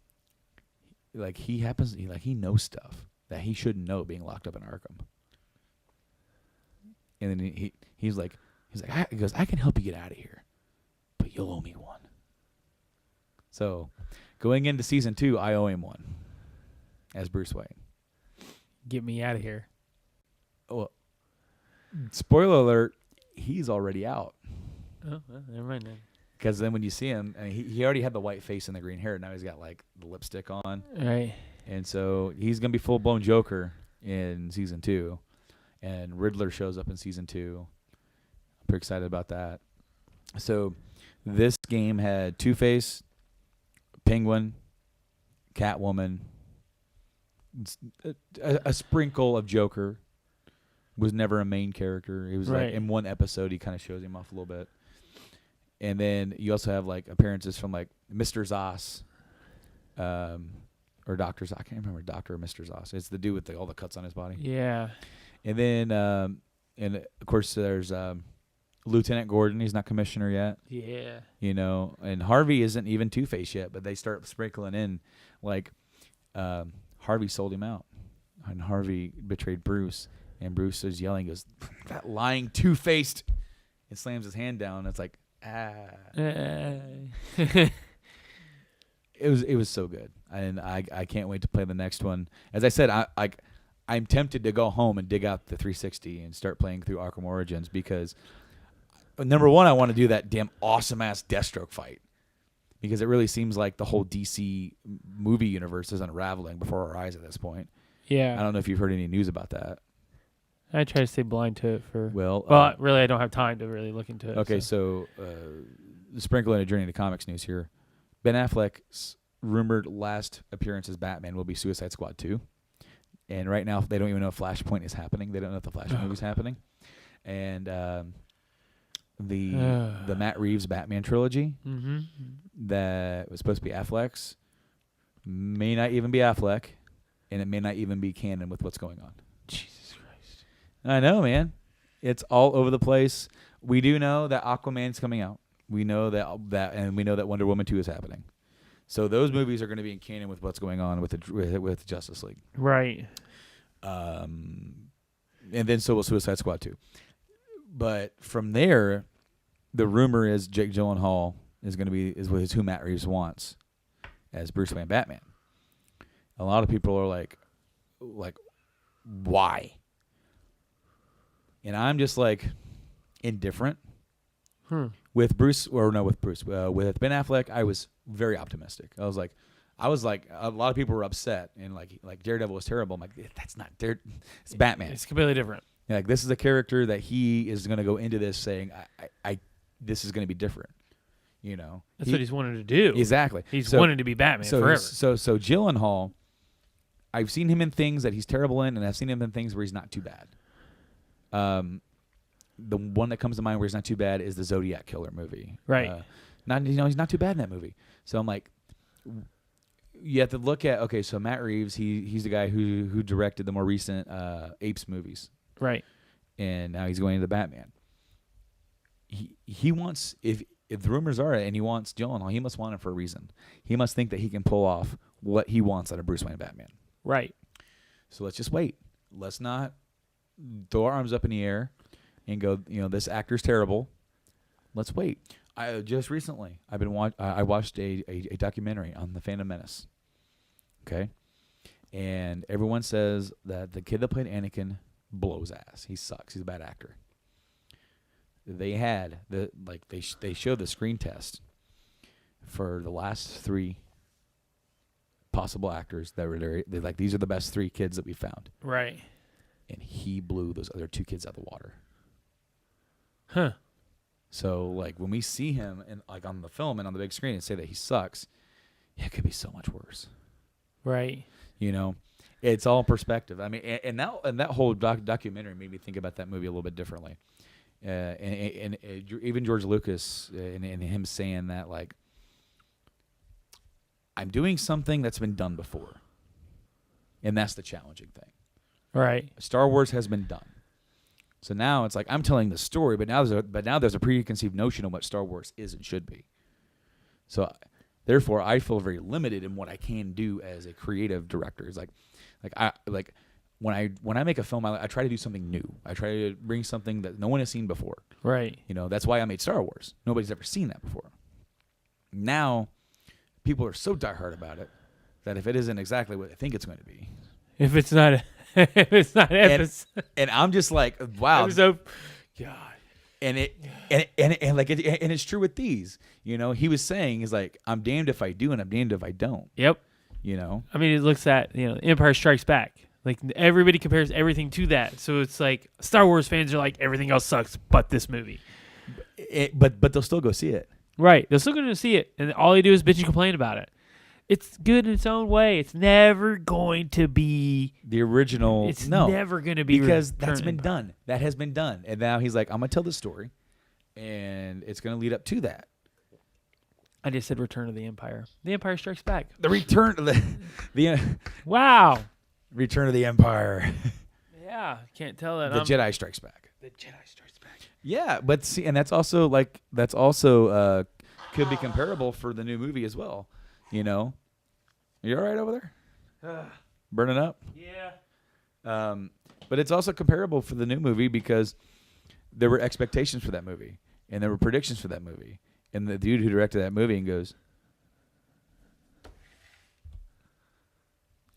he knows stuff that he shouldn't know, being locked up in Arkham. And then he goes, I can help you get out of here, but you'll owe me one. So, going into season 2, I owe him one as Bruce Wayne. Get me out of here. Well, spoiler alert, he's already out. Oh, well, never mind then. Because then when you see him, he already had the white face and the green hair. Now he's got like the lipstick on. Right. And so he's going to be full-blown Joker in season 2. And Riddler shows up in season 2. I'm pretty excited about that. So this game had Two-Face, Penguin, Catwoman, a sprinkle of Joker. Was never a main character. He was like in one episode. He kind of shows him off a little bit. And then you also have like appearances from like Mr. Zos, or Dr. Zos. I can't remember Dr. or Mr. Zos. It's the dude with all the cuts on his body. Yeah. And then, and of course, there's Lieutenant Gordon. He's not commissioner yet. Yeah. You know, and Harvey isn't even Two-Face yet, but they start sprinkling in like Harvey sold him out, and Harvey betrayed Bruce, and Bruce is yelling, goes, "That lying Two-Faced," and slams his hand down. And it's like, It was so good, and I can't wait to play the next one. As I said, I'm tempted to go home and dig out the 360 and start playing through Arkham Origins because, number one, I want to do that damn awesome ass Deathstroke fight because it really seems like the whole DC movie universe is unraveling before our eyes at this point. Yeah. I don't know if you've heard any news about that. I try to stay blind to it for. Well, really, I don't have time to really look into it. Okay, so sprinkle in a Journey to Comics news here. Ben Affleck's rumored last appearance as Batman will be Suicide Squad 2. And right now, they don't even know if Flashpoint is happening. They don't know if the Flash movie is happening. And the Matt Reeves Batman trilogy that was supposed to be Affleck's may not even be Affleck, and it may not even be canon with what's going on. Jesus Christ. I know, man. It's all over the place. We do know that Aquaman's coming out. We know that, and we know that Wonder Woman 2 is happening. So those movies are going to be in canon with what's going on with Justice League. Right. And then so will Suicide Squad 2. But from there, the rumor is Jake Gyllenhaal is who Matt Reeves wants as Bruce Wayne Batman. A lot of people are like, why? And I'm just like indifferent. With Ben Affleck, I was very optimistic. I was like, a lot of people were upset, and like Daredevil was terrible. I'm like, that's not Daredevil. It's Batman. It's completely different. Yeah, like this is a character that he is going to go into this saying, this is going to be different. You know, that's what he's wanted to do. Exactly. He's wanted to be Batman forever. So Gyllenhaal, I've seen him in things that he's terrible in, and I've seen him in things where he's not too bad. The one that comes to mind where he's not too bad is the Zodiac Killer movie. Right. He's not too bad in that movie. So I'm like, you have to look at, okay, so Matt Reeves, he's the guy who directed the more recent Apes movies. Right. And now he's going into Batman. He wants, if the rumors are, and he wants Gyllenhaal, he must want him for a reason. He must think that he can pull off what he wants out of Bruce Wayne Batman. Right. So let's just wait. Let's not throw our arms up in the air and go, this actor's terrible. Let's wait. Just recently, I watched a documentary on the Phantom Menace. Okay, and everyone says that the kid that played Anakin blows ass. He sucks. He's a bad actor. They had they showed the screen test for the last 3 possible actors that were there. They're like, these are the best 3 kids that we found. Right. And he blew those other 2 kids out of the water. Huh. So like when we see him on the film and on the big screen and say that he sucks, it could be so much worse. Right. It's all perspective. I mean, and that whole documentary made me think about that movie a little bit differently. And even George Lucas and him saying that, like, I'm doing something that's been done before, and that's the challenging thing. Right. Star Wars has been done. So now it's like I'm telling the story, but now there's a preconceived notion of what Star Wars is and should be. So therefore, I feel very limited in what I can do as a creative director. It's like when I make a film, I try to do something new. I try to bring something that no one has seen before. Right. That's why I made Star Wars. Nobody's ever seen that before. Now, people are so diehard about it that if it isn't exactly what I think it's going to be, if it's not and I'm just like, wow, episode, God, and it's true with these. He was saying is like, I'm damned if I do and I'm damned if I don't. Yep. I mean, it looks at Empire Strikes Back. Like everybody compares everything to that, so it's like Star Wars fans are like, everything else sucks but this movie. But they'll still go see it. Right, they're still going to see it, and all they do is bitch and complain about it. It's good in its own way. It's never going to be the original. It's no, never going to be because Return that's of been the done. That has been done, and now he's like, I'm gonna tell this story, and it's gonna lead up to that. I just said Return of the Empire. The Empire Strikes Back. The return of the Wow. Return of the Empire. Yeah, can't tell that. The Jedi Strikes Back. The Jedi Strikes Back. Yeah, but see, and that's also could be comparable for the new movie as well. You know, you all right over there? Burning up? Yeah. But it's also comparable for the new movie because there were expectations for that movie and there were predictions for that movie, and the dude who directed that movie and goes,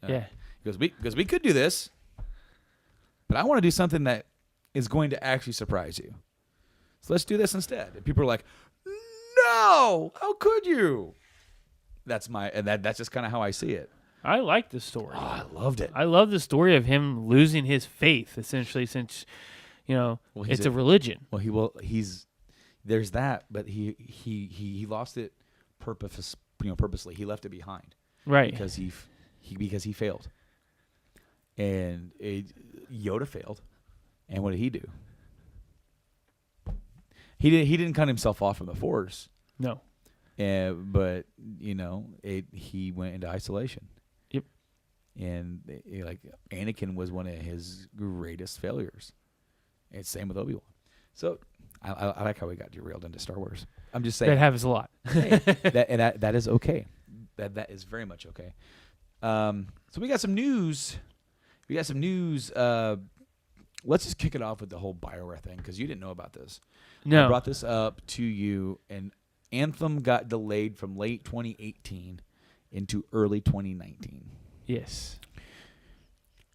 Yeah. He goes, we could do this, but I want to do something that is going to actually surprise you. So let's do this instead. And people are like, no, how could you? That's just kind of how I see it. I like the story. Oh, I loved it. I love the story of him losing his faith, essentially, since, it's a religion. Well, there's that, but he lost it purposely. He left it behind. Right. Because he failed. And Yoda failed. And what did he do? He didn't cut himself off from the Force. No. But he went into isolation. Yep. And Anakin was one of his greatest failures. And same with Obi-Wan. So I like how we got derailed into Star Wars. I'm just saying that happens a lot. Hey, that is okay. That is very much okay. So we got some news. Let's just kick it off with the whole BioWare thing because you didn't know about this. No. I brought this up to you, and Anthem got delayed from late 2018 into early 2019. Yes.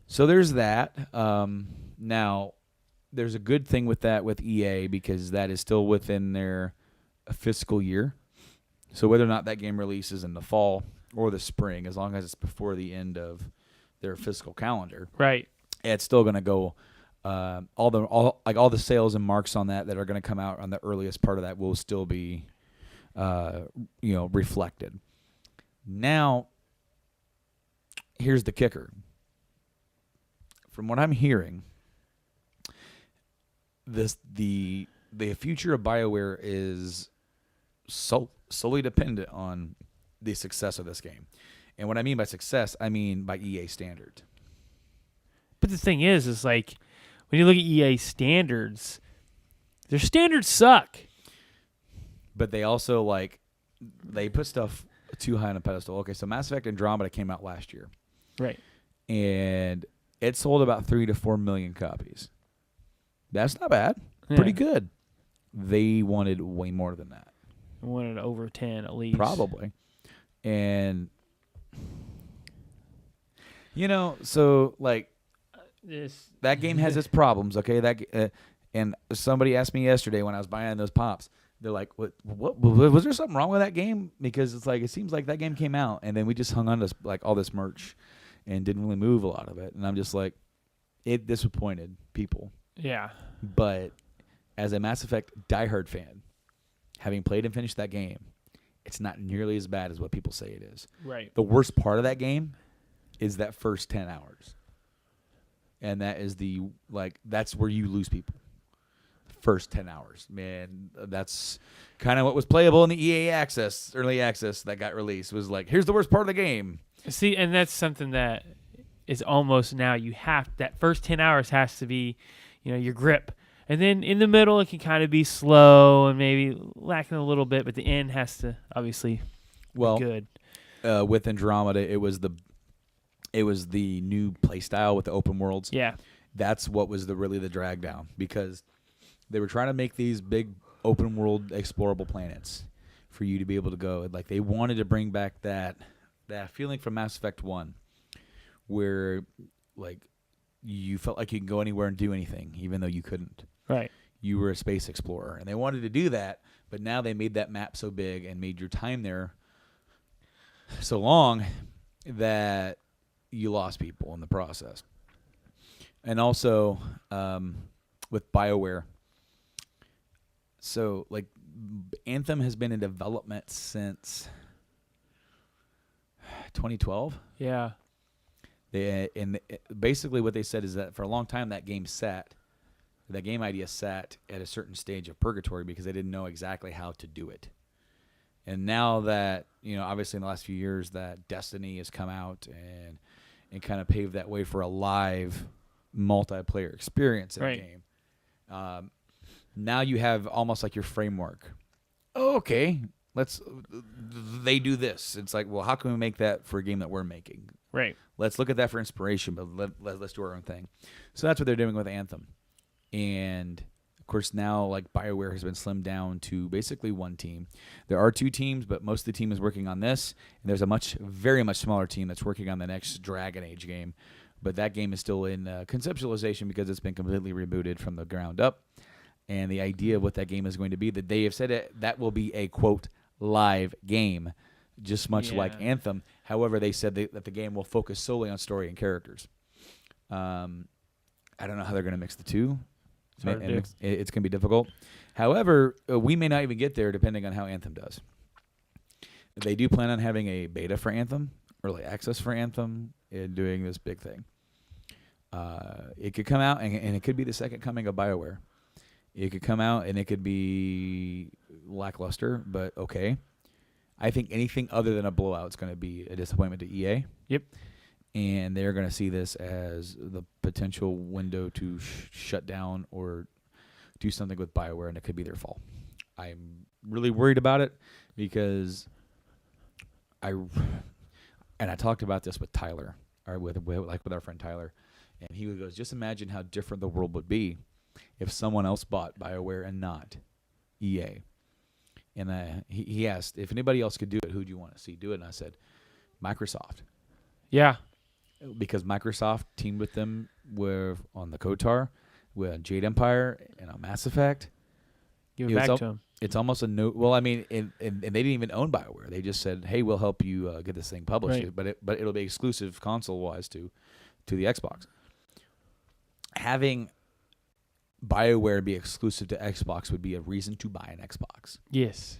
So there's that. Now, there's a good thing with that with EA because that is still within their fiscal year. So whether or not that game releases in the fall or the spring, as long as it's before the end of their fiscal calendar, right, it's still going to go. All the sales and marks on that are going to come out on the earliest part of that will still be, reflected. Now, here's the kicker. From what I'm hearing, the future of BioWare is solely dependent on the success of this game. And what I mean by success, I mean by EA standards. But the thing is like, when you look at EA standards, their standards suck. But they also, they put stuff too high on a pedestal. Okay, so Mass Effect Andromeda came out last year. Right. And it sold about 3 to 4 million copies. That's not bad. Yeah. Pretty good. They wanted way more than that. They wanted over 10 at least. Probably. And, so, that game has its problems, okay? And somebody asked me yesterday when I was buying those pops, they're like, what was there something wrong with that game? Because it's it seems like that game came out, and then we just hung on to, all this merch and didn't really move a lot of it. And I'm just like, it disappointed people. Yeah. But as a Mass Effect diehard fan, having played and finished that game, it's not nearly as bad as what people say it is. Right. The worst part of that game is that first 10 hours. And that is that's where you lose people. First 10 hours. Man, that's kind of what was playable in the EA early access that got released. Was here's the worst part of the game. See, and that's something that is almost now that first 10 hours has to be, your grip. And then in the middle, it can kind of be slow and maybe lacking a little bit, but the end has to obviously be good. With Andromeda, it was the new play style with the open worlds. Yeah. That's what was really the drag down because they were trying to make these big open world explorable planets for you to be able to go. They wanted to bring back that feeling from Mass Effect 1 where you felt like you could go anywhere and do anything even though you couldn't. Right. You were a space explorer. And they wanted to do that, but now they made that map so big and made your time there so long that you lost people in the process. And also with BioWare, so Anthem has been in development since 2012. Yeah. Basically what they said is that for a long time that game idea sat at a certain stage of purgatory because they didn't know exactly how to do it. And now that, obviously in the last few years that Destiny has come out and kind of paved that way for a live multiplayer experience in the game. Now you have almost like your framework. Oh, okay, they do this. It's like, well, how can we make that for a game that we're making? Right. Let's look at that for inspiration, but let's do our own thing. So that's what they're doing with Anthem. And of course now, like, BioWare has been slimmed down to basically one team. There are two teams, but most of the team is working on this. And there's a very much smaller team that's working on the next Dragon Age game. But that game is still in conceptualization because it's been completely rebooted from the ground up. And the idea of what that game is going to be, that they have said that will be a, quote, live game, just much like Anthem. However, they said that the game will focus solely on story and characters. I don't know how they're going to mix the two. It's going to be difficult. However, we may not even get there depending on how Anthem does. They do plan on having a beta for Anthem, early access for Anthem, and doing this big thing. It could come out, and it could be the second coming of BioWare. It could come out, and it could be lackluster, but okay. I think anything other than a blowout is going to be a disappointment to EA. Yep. And they're going to see this as the potential window to shut down or do something with BioWare, and it could be their fall. I'm really worried about it because I talked about this with Tyler, or with our friend Tyler, and he goes, just imagine how different the world would be if someone else bought BioWare and not EA. And he asked, if anybody else could do it, who do you want to see do it? And I said, Microsoft. Yeah. Because Microsoft teamed with them on the KOTOR, with Jade Empire, and on Mass Effect. Give it back to them. It's almost a no. Well, I mean, and they didn't even own BioWare. They just said, "Hey, we'll help you get this thing published." Right. But it'll be exclusive console-wise to the Xbox. Having BioWare be exclusive to Xbox would be a reason to buy an Xbox. Yes.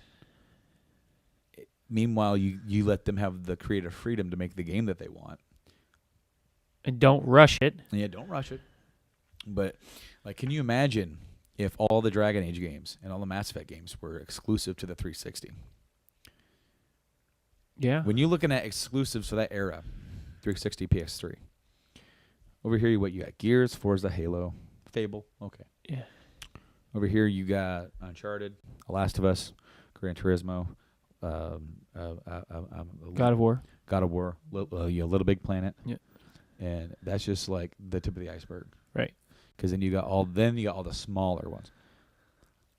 Meanwhile, you let them have the creative freedom to make the game that they want. And don't rush it. Yeah, don't rush it. But, like, can you imagine if all the Dragon Age games and all the Mass Effect games were exclusive to the 360? Yeah. When you're looking at exclusives for that era, 360, PS3, over here you got Gears, Forza, Halo, Fable. Okay. Yeah. Over here you got Uncharted, The Last of Us, Gran Turismo, God of War. Little Big Planet. Yeah. And that's just like the tip of the iceberg. Right. Because then you got all the smaller ones.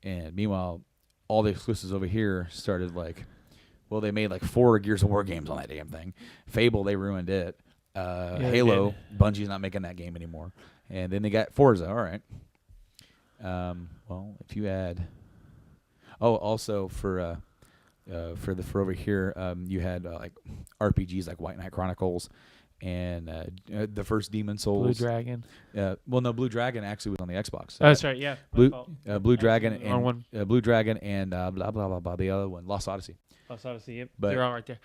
And meanwhile, all the exclusives over here started they made like 4 Gears of War games on that damn thing. Fable, they ruined it. Halo, Bungie's not making that game anymore. And then they got Forza. All right. Well, if you add, also for over here, you had like RPGs like White Knight Chronicles and the first Demon Souls. Blue Dragon. Blue Dragon actually was on the Xbox. Oh, that's right. Yeah. Blue Dragon and Blue Dragon and blah blah blah blah. The other one, Lost Odyssey. Lost Odyssey. Yep. But, they're all right there.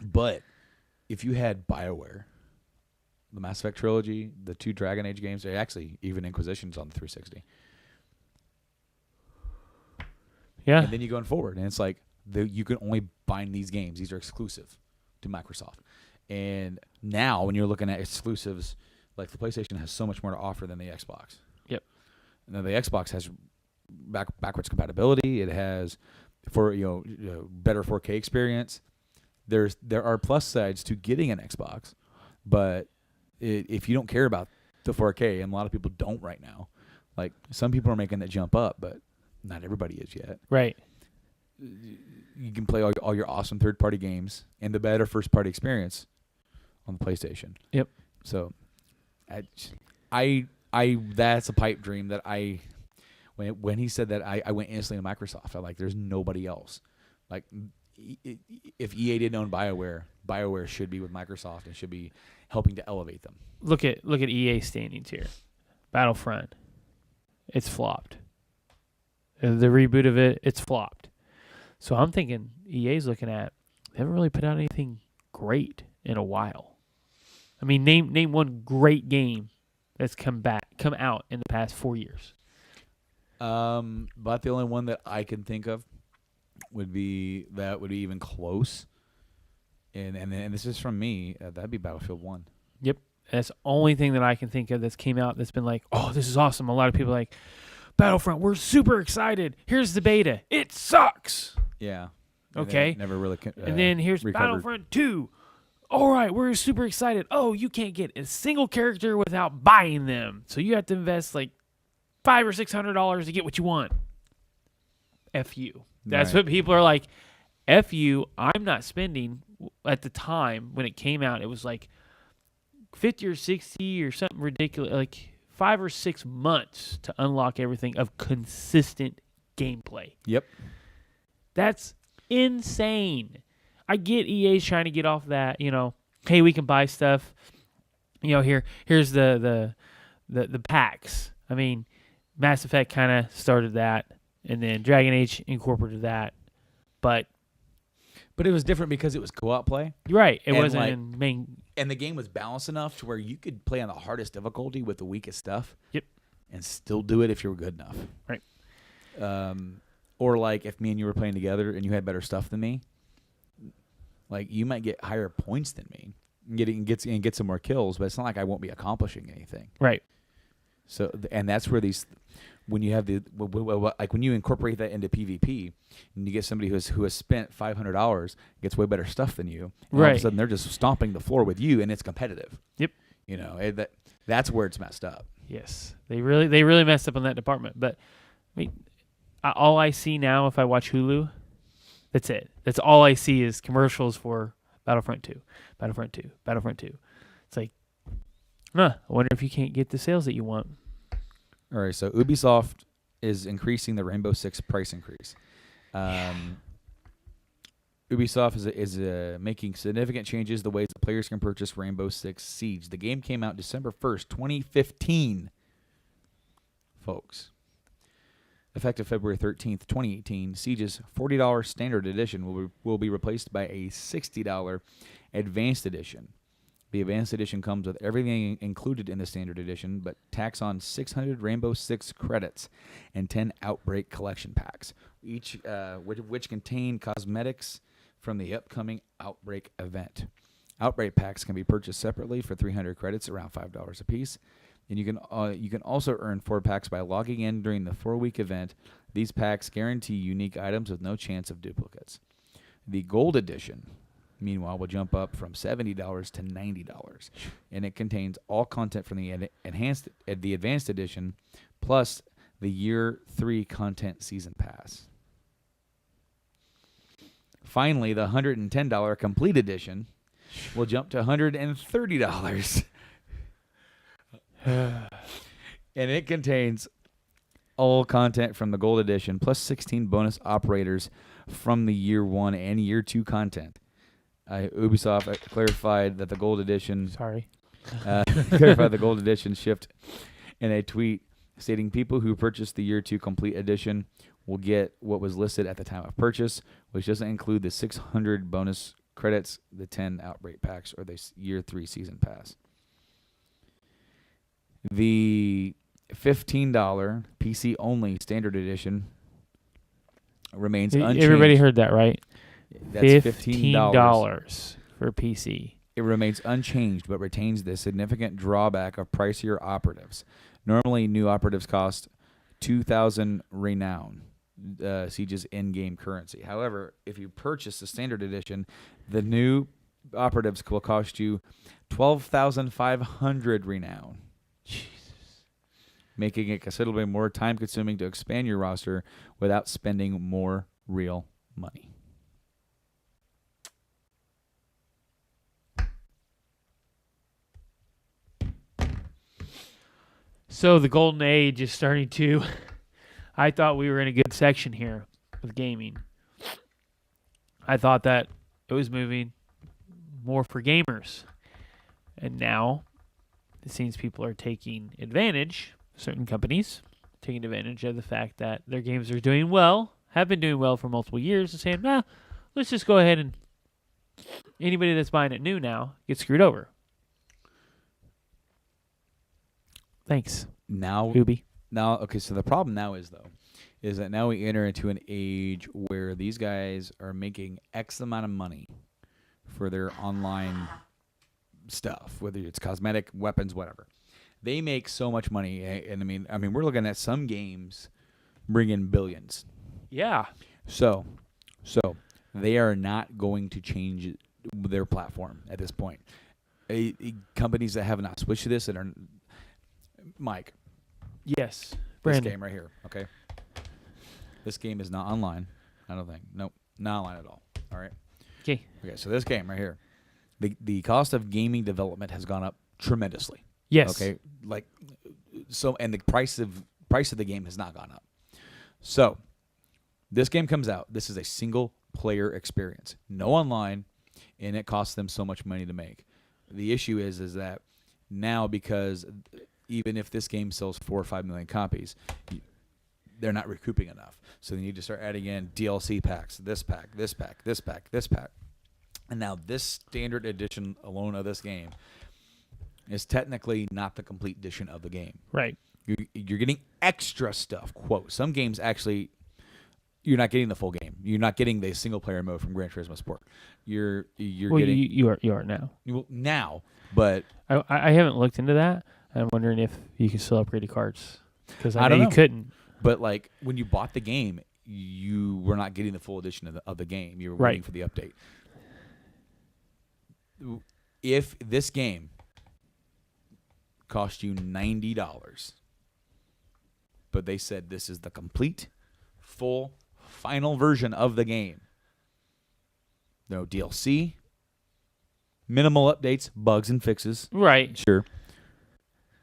But if you had BioWare, the Mass Effect trilogy, the 2 Dragon Age games, actually even Inquisition's on the 360. Yeah. And then you're going forward, and it's like you can only bind these games. These are exclusive to Microsoft. And now when you're looking at exclusives, like the PlayStation has so much more to offer than the Xbox. Yep. And then the Xbox has backwards compatibility. It has better 4K experience. There are plus sides to getting an Xbox, but if you don't care about the 4K, and a lot of people don't right now, like some people are making that jump up, but not everybody is yet. Right. You can play all your awesome third-party games and the better first-party experience on the PlayStation. Yep. So, I that's a pipe dream that when he said that, I went instantly to Microsoft. I'm like, there's nobody else. Like, if EA didn't own BioWare should be with Microsoft and should be helping to elevate them. Look at EA standings here. Battlefront, it's flopped. The reboot of it's flopped. So I'm thinking EA's looking at, they haven't really put out anything great in a while. I mean, name one great game that's come out in the past 4 years. But the only one that I can think of would be even close. And this is from me. That'd be Battlefield 1. Yep. That's the only thing that I can think of that's came out that's been like, oh, this is awesome. A lot of people are like, Battlefront, we're super excited. Here's the beta. It sucks. Yeah. Okay. Never really. And then here's recovered. Battlefront 2. All right, we're super excited. Oh, you can't get a single character without buying them. So you have to invest like $500 or $600 to get what you want. F you. That's Right. what people are like. F you. I'm not spending. At the time when it came out, it was like 50 or 60 or something ridiculous, like 5 or 6 months to unlock everything of consistent gameplay. Yep. That's insane. I get EA's trying to get off that, hey, we can buy stuff. Here's the packs. I mean, Mass Effect kind of started that, and then Dragon Age incorporated that. But it was different because it was co-op play. you're right. It And, wasn't like, in main. And the game was balanced enough to where you could play on the hardest difficulty with the weakest stuff. Yep. And still do it if you were good enough. Right. Or like if me and you were playing together and you had better stuff than me, like you might get higher points than me and get some more kills, but it's not like I won't be accomplishing anything. Right. So and that's where when you have like when you incorporate that into PvP and you get somebody who has spent $500 gets way better stuff than you, and all of a Right. sudden they're just stomping the floor with you and it's competitive. Yep. That's where it's messed up. Yes, they really messed up on that department. But I mean, all I see now if I watch Hulu, that's it. That's all I see is commercials for Battlefront 2, Battlefront 2, Battlefront 2. It's like, I wonder if you can't get the sales that you want. All right, so Ubisoft is increasing the Rainbow Six price increase. Ubisoft is making significant changes the ways that players can purchase Rainbow Six Siege. The game came out December 1st, 2015, folks. Effective February 13th, 2018, Siege's $40 standard edition will be replaced by a $60 advanced edition. The advanced edition comes with everything included in the standard edition, but tacks on 600 Rainbow Six credits and 10 Outbreak collection packs, each which contain cosmetics from the upcoming Outbreak event. Outbreak packs can be purchased separately for 300 credits, around $5 a piece. And you can also earn 4 packs by logging in during the 4-week event. These packs guarantee unique items with no chance of duplicates. The Gold Edition, meanwhile, will jump up from $70 to $90, and it contains all content from the Advanced Edition, plus the Year 3 Content Season Pass. Finally, the $110 Complete Edition will jump to $130. And it contains all content from the Gold Edition, plus 16 bonus operators from the Year 1 and Year 2 content. Ubisoft clarified that the Gold Edition clarified the Gold Edition shift in a tweet stating people who purchased the Year 2 Complete Edition will get what was listed at the time of purchase, which doesn't include the 600 bonus credits, the 10 Outbreak packs, or the Year 3 Season Pass. The $15 PC-only Standard Edition remains unchanged. Everybody heard that, right? That's $15 for PC. It remains unchanged, but retains the significant drawback of pricier operatives. Normally, new operatives cost 2,000 renown, Siege's in-game currency. However, if you purchase the Standard Edition, the new operatives will cost you 12,500 renown. Jesus. Making it considerably more time-consuming to expand your roster without spending more real money. So the golden age is starting to. I thought we were in a good section here with gaming. I thought that it was moving more for gamers. And now it seems people are taking advantage, certain companies taking advantage of the fact that their games are doing well, have been doing well for multiple years, and saying, let's just go ahead and Anybody that's buying it new now gets screwed over. Thanks, Now, Ubi. okay, so the problem now is that now we enter into an age where these guys are making X amount of money for their online stuff, whether it's cosmetic, weapons, whatever. They make so much money, and I mean, we're looking at some games bring in billions. Yeah. So they are not going to change their platform at this point. Companies that have not switched to this and are Mike. Yes. This Brandon. game right here, okay? This game is not online, I don't think. Nope, not online at all. All right. Okay. Okay, so this game right here, the cost of gaming development has gone up tremendously. Yes. Okay. And the price of the game has not gone up. So, this game comes out. This is a single player experience, no online, and it costs them so much money to make. The issue is that now, because even if this game sells 4 or 5 million copies, they're not recouping enough. So they need to start adding in DLC packs, this pack, this pack, this pack, this pack. And now this standard edition alone of this game is technically not the complete edition of the game. Right. You're getting extra stuff. Quote. Some games actually, you're not getting the full game. You're not getting the single player mode from Gran Turismo Sport. You're getting you are now. Now, but I haven't looked into that. I'm wondering if you can still upgrade the cards, because I know don't you know. couldn't. But like when you bought the game, you were not getting the full edition of the game. You were waiting for the update. If this game cost you $90, but they said this is the complete, full, final version of the game, no DLC, minimal updates, bugs and fixes, Right. sure,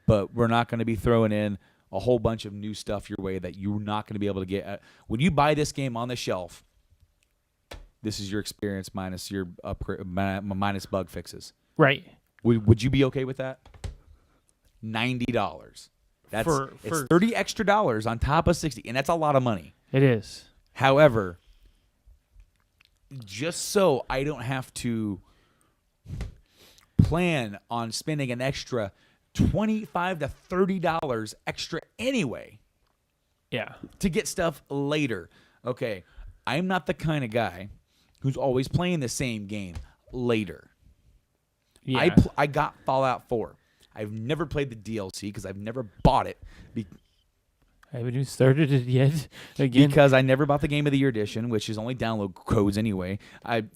but we're not going to be throwing in a whole bunch of new stuff your way that you're not going to be able to get. When you buy this game on the shelf, this is your experience minus your upgrade, minus bug fixes. Right. Would you be okay with that? $90. It's $30 extra on top of $60, and that's a lot of money. It is. However, just so I don't have to plan on spending an extra $25 to $30 extra anyway. Yeah. To get stuff later. Okay, I'm not the kind of guy who's always playing the same game later. Yeah. I got Fallout 4. I've never played the DLC because I've never bought it. I haven't even started it yet. Again. Because I never bought the Game of the Year edition, which is only download codes anyway. I'm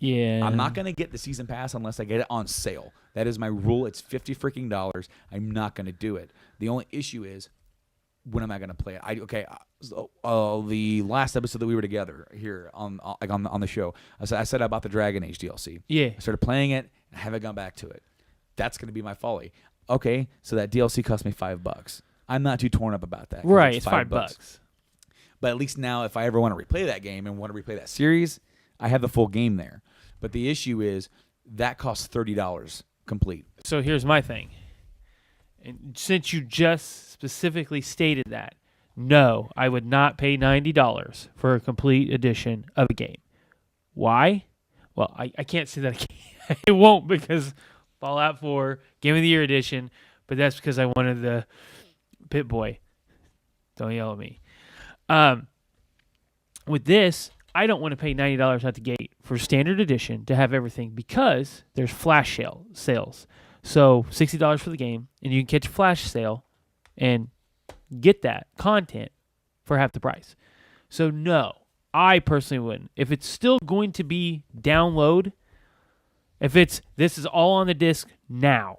not going to get the season pass unless I get it on sale. That is my rule. It's $50 freaking dollars. I'm not going to do it. The only issue is, when am I going to play it? The last episode that we were together here on the show, I said I bought the Dragon Age DLC. Yeah. I started playing it and I haven't gone back to it. That's going to be my folly. Okay, so that DLC cost me $5. I'm not too torn up about that. Right, it's $5. But at least now, if I ever want to replay that game and want to replay that series, I have the full game there. But the issue is that costs $30 complete. So here's my thing. And since you just specifically stated that, no, I would not pay $90 for a complete edition of a game. Why? Well, I can't say that I won't, because Fallout 4, Game of the Year edition, but that's because I wanted the Pit Boy. Don't yell at me. With this, I don't want to pay $90 out the gate for standard edition to have everything, because there's flash sales. So $60 for the game, and you can catch a flash sale and get that content for half the price. So no, I personally wouldn't. If it's still going to be download, this is all on the disc now.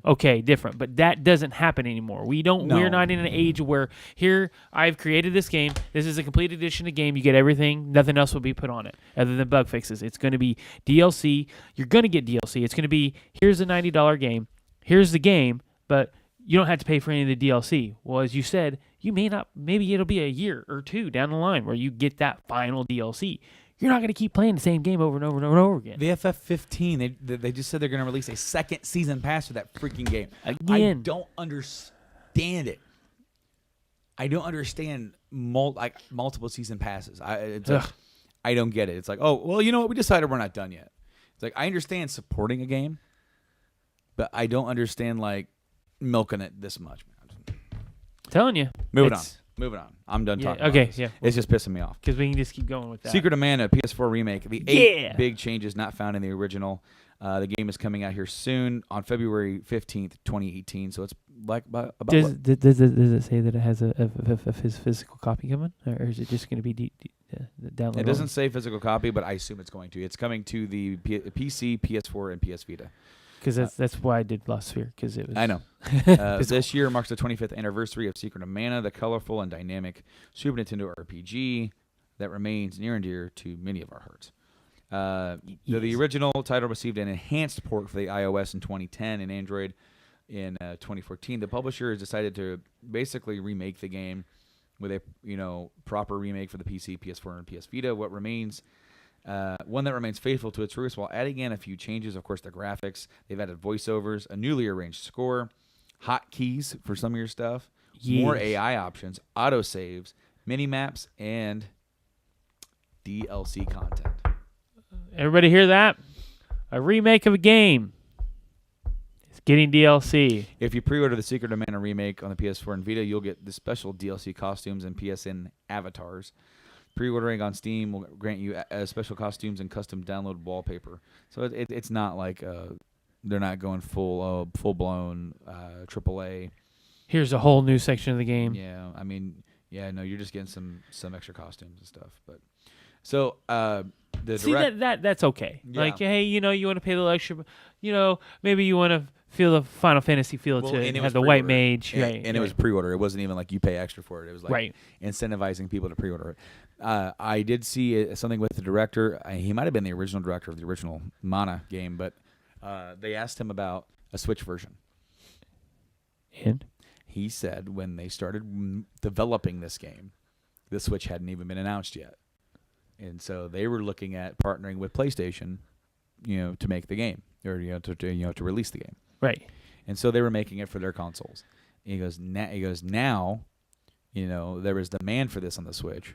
Okay, different. But that doesn't happen anymore. We're not in an age where, here, I've created this game. This is a complete edition of the game. You get everything. Nothing else will be put on it other than bug fixes. It's going to be DLC. You're going to get DLC. It's going to be, here's a $90 game. Here's the game, but you don't have to pay for any of the DLC. Well, as you said, you may not, maybe it'll be a year or two down the line where you get that final DLC. You're not going to keep playing the same game over and over and over and over again. The FF15, they just said they're going to release a second season pass for that freaking game. Again. I don't understand it. I don't understand multiple season passes. I don't get it. It's like, oh, well, you know what? We decided we're not done yet. It's like I understand supporting a game, but I don't understand like milking it this much. Telling you. Moving on. I'm done talking. Okay. About this. Yeah. It's just pissing me off. Because we can just keep going with that. Secret of Mana PS4 remake. The 8 big changes not found in the original. The game is coming out here soon on February 15th, 2018. So it's like about does it say that it has a physical copy coming, or is it just going to be downloadable? It doesn't say physical copy, but I assume it's going to. It's coming to the PC, PS4, and PS Vita. Because that's why I did Lost Sphere, because it was... I know. This year marks the 25th anniversary of Secret of Mana, the colorful and dynamic Super Nintendo RPG that remains near and dear to many of our hearts. The original title received an enhanced port for the iOS in 2010 and Android in 2014. The publisher has decided to basically remake the game with a proper remake for the PC, PS4, and PS Vita. What remains... one that remains faithful to its roots while adding in a few changes. Of course, the graphics. They've added voiceovers, a newly arranged score, hotkeys for some of your stuff, more AI options, autosaves, mini-maps, and DLC content. Everybody hear that? A remake of a game. It's getting DLC. If you pre-order the Secret of Mana remake on the PS4 and Vita, you'll get the special DLC costumes and PSN avatars. Pre-ordering on Steam will grant you special costumes and custom download wallpaper. So it's not like they're not going full-blown AAA. Here's a whole new section of the game. Yeah, I mean, no, you're just getting some extra costumes and stuff. But so that's okay. Yeah. Like, hey, you want to pay the extra, maybe you want to feel the Final Fantasy feel to have the white mage, right? And it was pre-order. It wasn't even like you pay extra for it. It was like incentivizing people to pre-order it. I did see something with the director. He might have been the original director of the original Mana game, but they asked him about a Switch version. And he said when they started developing this game, the Switch hadn't even been announced yet. And so they were looking at partnering with PlayStation, to make the game or to release the game. Right. And so they were making it for their consoles. And he goes now, there is demand for this on the Switch.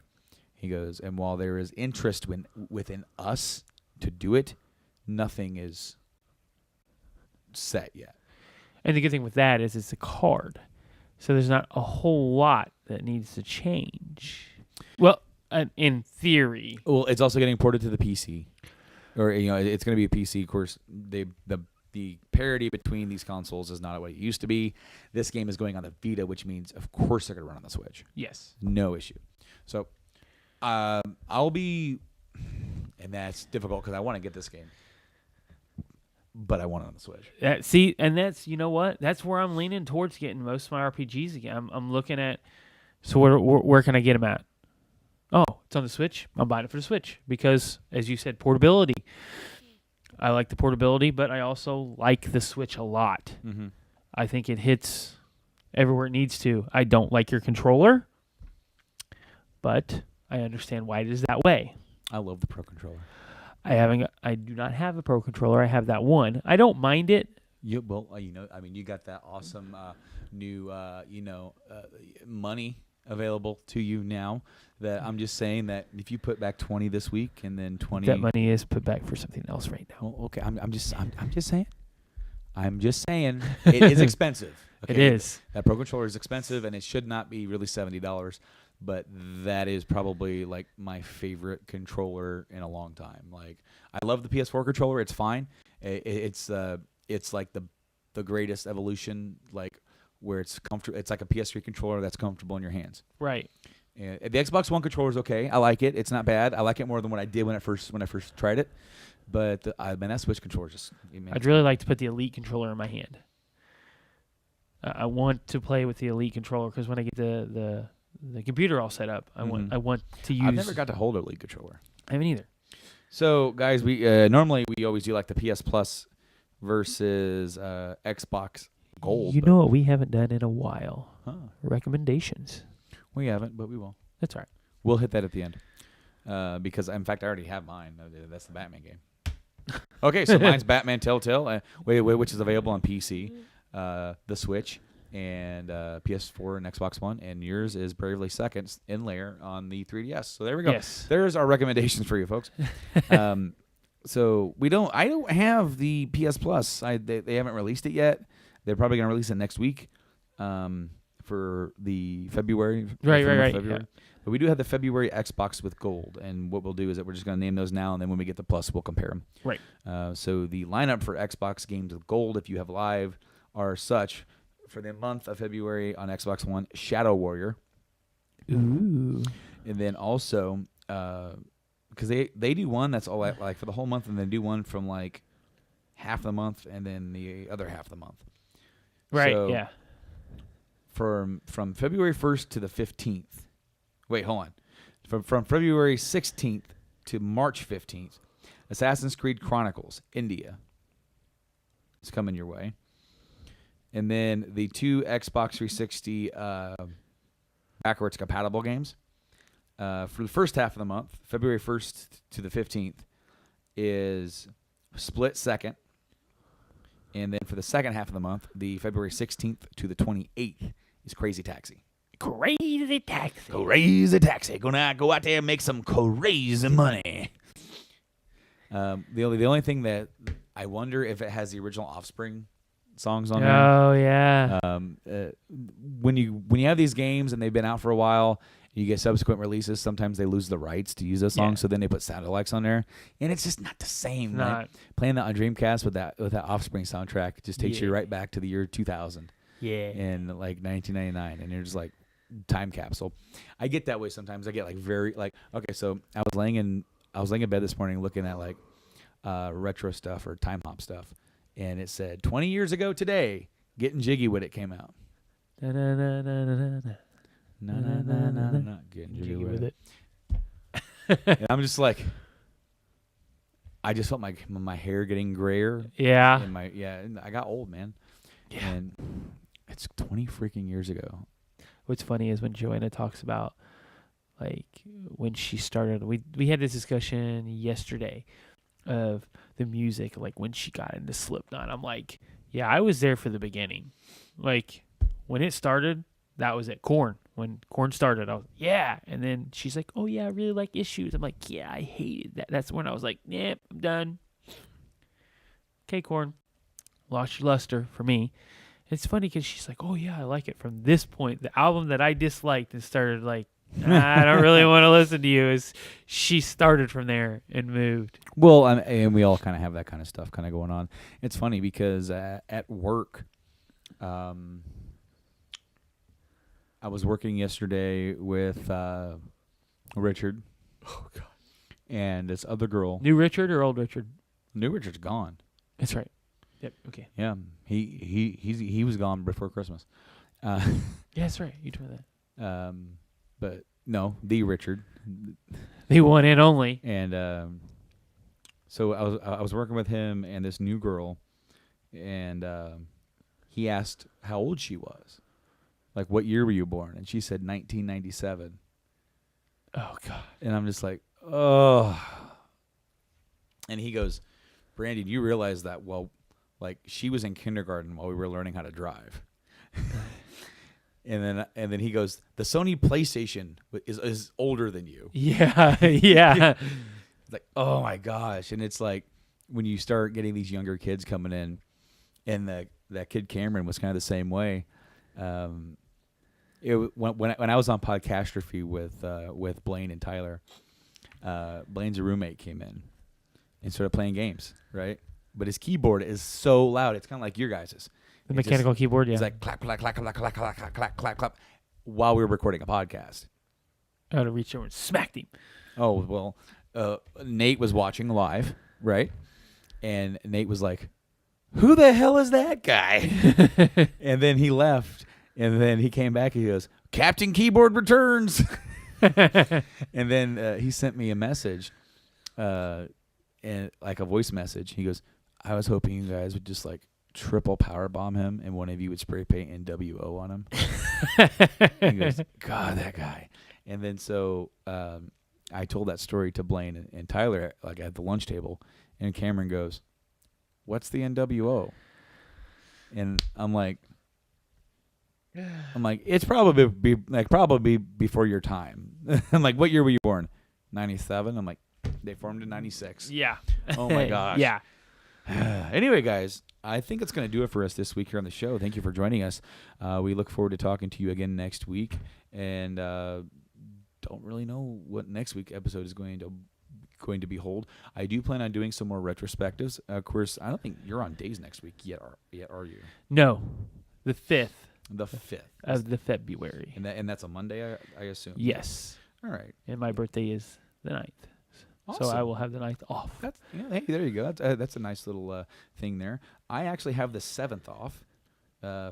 He goes, and while there is interest within us to do it, nothing is set yet. And the good thing with that is it's a card. So there's not a whole lot that needs to change. Well, in theory. Well, it's also getting ported to the PC. Or, it's going to be a PC. Of course, the parity between these consoles is not what it used to be. This game is going on the Vita, which means, of course, they're going to run on the Switch. Yes. No issue. So, I'll be... And that's difficult because I want to get this game. But I want it on the Switch. And that's, what? That's where I'm leaning towards getting most of my RPGs again. I'm looking at, so where can I get them at? Oh, it's on the Switch. I'm buying it for the Switch because, as you said, portability. I like the portability, but I also like the Switch a lot. Mm-hmm. I think it hits everywhere it needs to. I don't like your controller, but I understand why it is that way. I love the Pro Controller. I do not have a Pro Controller. I have that one. I don't mind it. You got that awesome new money available to you now. That I'm just saying that if you put back 20 this week and then 20, that money is put back for something else right now. Well, okay, I'm just saying. I'm just saying it is expensive. Okay? It is. That Pro Controller is expensive, and it should not be really $70. But that is probably like my favorite controller in a long time. Like I love the PS4 controller; it's fine. It's like the greatest evolution, like where it's comfortable. It's like a PS3 controller that's comfortable in your hands. Right. And the Xbox One controller is okay. I like it. It's not bad. I like it more than what I did when I first tried it. But that Switch controller just. I'd really like to put the Elite controller in my hand. I want to play with the Elite controller because when I get the computer all set up, I want to use. I've never got to hold a Elite controller. I haven't either. So, guys, we normally we always do like the PS Plus versus Xbox Gold. You know what we haven't done in a while? Huh. Recommendations. We haven't, but we will. That's all right. We'll hit that at the end because, in fact, I already have mine. That's the Batman game. Okay, so mine's Batman Telltale, which is available on PC, the Switch, and PS4 and Xbox One, and yours is Bravely Second in layer on the 3DS. So there we go. Yes. There's our recommendations for you, folks. So I don't have the PS Plus. They haven't released it yet. They're probably gonna release it next week, for the February. Right. February. Yeah. But we do have the February Xbox with gold, and what we'll do is that we're just gonna name those now, and then when we get the Plus, we'll compare them. Right. So the lineup for Xbox games with gold, if you have live, are such: for the month of February on Xbox One, Shadow Warrior. Ooh. And then also, because they do one that's all like for the whole month, and then do one from like half the month, and then the other half of the month. Right. So Yeah. From February 1st to the 15th. Wait, hold on. From February 16th to March 15th, Assassin's Creed Chronicles India is coming your way. And then the 2 Xbox 360 backwards compatible games. For the first half of the month, February 1st to the 15th, is Split Second. And then for the second half of the month, the February 16th to the 28th, is Crazy Taxi. Crazy Taxi. Crazy Taxi. Gonna go out there and make some crazy money. The only thing that I wonder if it has the original Offspring songs on there. Oh yeah. When you have these games and they've been out for a while, you get subsequent releases. Sometimes they lose the rights to use those songs, so then they put sound alikes on there, and it's just not the same. Right? Playing that on Dreamcast with that Offspring soundtrack just takes you right back to the year 2000. Yeah. In like 1999, and you're just like time capsule. I get that way sometimes. I get like very like okay. So I was laying in bed this morning looking at like retro stuff or time hop stuff, and it said 20 years ago today, Getting Jiggy with It came out. Getting Jiggy with It. And I'm just like, I just felt my hair getting grayer. Yeah. And I got old, man. Yeah. And it's 20 freaking years ago. What's funny is when Joanna talks about like when she started, we had this discussion yesterday of the music, like when she got into Slipknot. I'm like, yeah, I was there for the beginning. Like when it started, that was at Korn. When Korn started, I was, yeah. And then she's like, oh yeah, I really like Issues. I'm like, yeah, I hated that. That's when I was like, yeah, I'm done. Okay, Korn, lost your luster for me. It's funny because she's like, oh yeah, I like it. From this point, the album that I disliked and started like, I don't really want to listen to you, is she started from there and moved. Well, and we all kind of have that kind of stuff kind of going on. It's funny because at work, I was working yesterday with Richard. Oh God. And this other girl. New Richard or old Richard? New Richard's gone. That's right. Yep. Okay. Yeah, he was gone before Christmas. Yeah, that's right. You told me that. But no, the Richard. The one and only. And so I was working with him and this new girl, and he asked how old she was, like what year were you born, and she said 1997. Oh God. And I'm just like, oh. And he goes, Brandon, you realize that, well, like she was in kindergarten while we were learning how to drive. And then he goes, the Sony PlayStation is older than you. Yeah, yeah. It's like, oh my gosh. And it's like when you start getting these younger kids coming in, and that kid Cameron was kind of the same way. When I was on Podcastrophe with Blaine and Tyler, Blaine's roommate came in and started playing games, right? But his keyboard is so loud. It's kind of like your guys's. The mechanical keyboard, yeah. It's like clap, clap, clap, clap, clap, clap, clap, clap, clap, clap, while we were recording a podcast. I would have reached over and smacked him. Oh, well, Nate was watching live, right? And Nate was like, who the hell is that guy? And then he left. And then he came back and he goes, Captain Keyboard returns. And then he sent me a message, and like a voice message. He goes, I was hoping you guys would just like triple power bomb him and one of you would spray paint NWO on him. He goes, God, that guy. And then so I told that story to Blaine and Tyler like at the lunch table, and Cameron goes, what's the NWO? And I'm like, it's probably probably before your time. I'm like, what year were you born? 97. I'm like, They formed in 96. Yeah. Oh, my gosh. Yeah. Anyway, guys, I think that's going to do it for us this week here on the show. Thank you for joining us. We look forward to talking to you again next week. And don't really know what next week's episode is going to behold. I do plan on doing some more retrospectives. Of course, I don't think you're on days next week yet, are you? No. The 5th. The 5th. Of the February. And that's a Monday, I assume? Yes. All right. And my birthday is the 9th. Awesome. So I will have the 9th off. Hey, there you go. That's a nice little thing there. I actually have the 7th off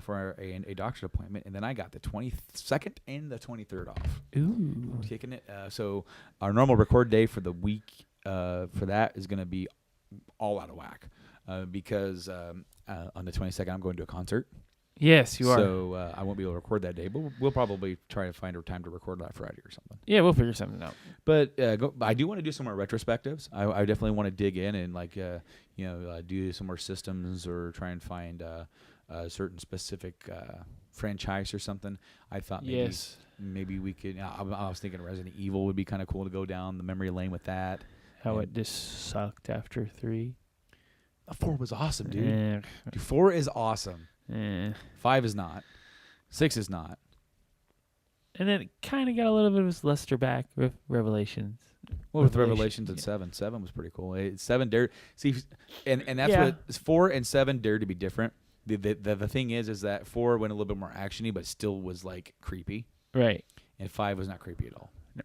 for a doctor's appointment, and then I got the 22nd and the 23rd off. Ooh. Kicking it. So our normal record day for the week for that is going to be all out of whack because on the 22nd I'm going to a concert. Yes, you are. So I won't be able to record that day, but we'll probably try to find a time to record that Friday or something. Yeah, we'll figure something out. But I do want to do some more retrospectives. I definitely want to dig in and do some more systems or try and find a certain specific franchise or something. I thought maybe we could. I was thinking Resident Evil would be kind of cool to go down the memory lane with that. How it just sucked after 3. 4 was awesome, dude. 4 is awesome. 5 is not. 6 is not. And then it kind of got a little bit of Lester back with Revelations. Well, with Revelations and 7. 7 was pretty cool. 7 dared see, and that's what 4 and 7 dared to be different. The thing is that 4 went a little bit more actiony, but still was like creepy. Right. And 5 was not creepy at all. No.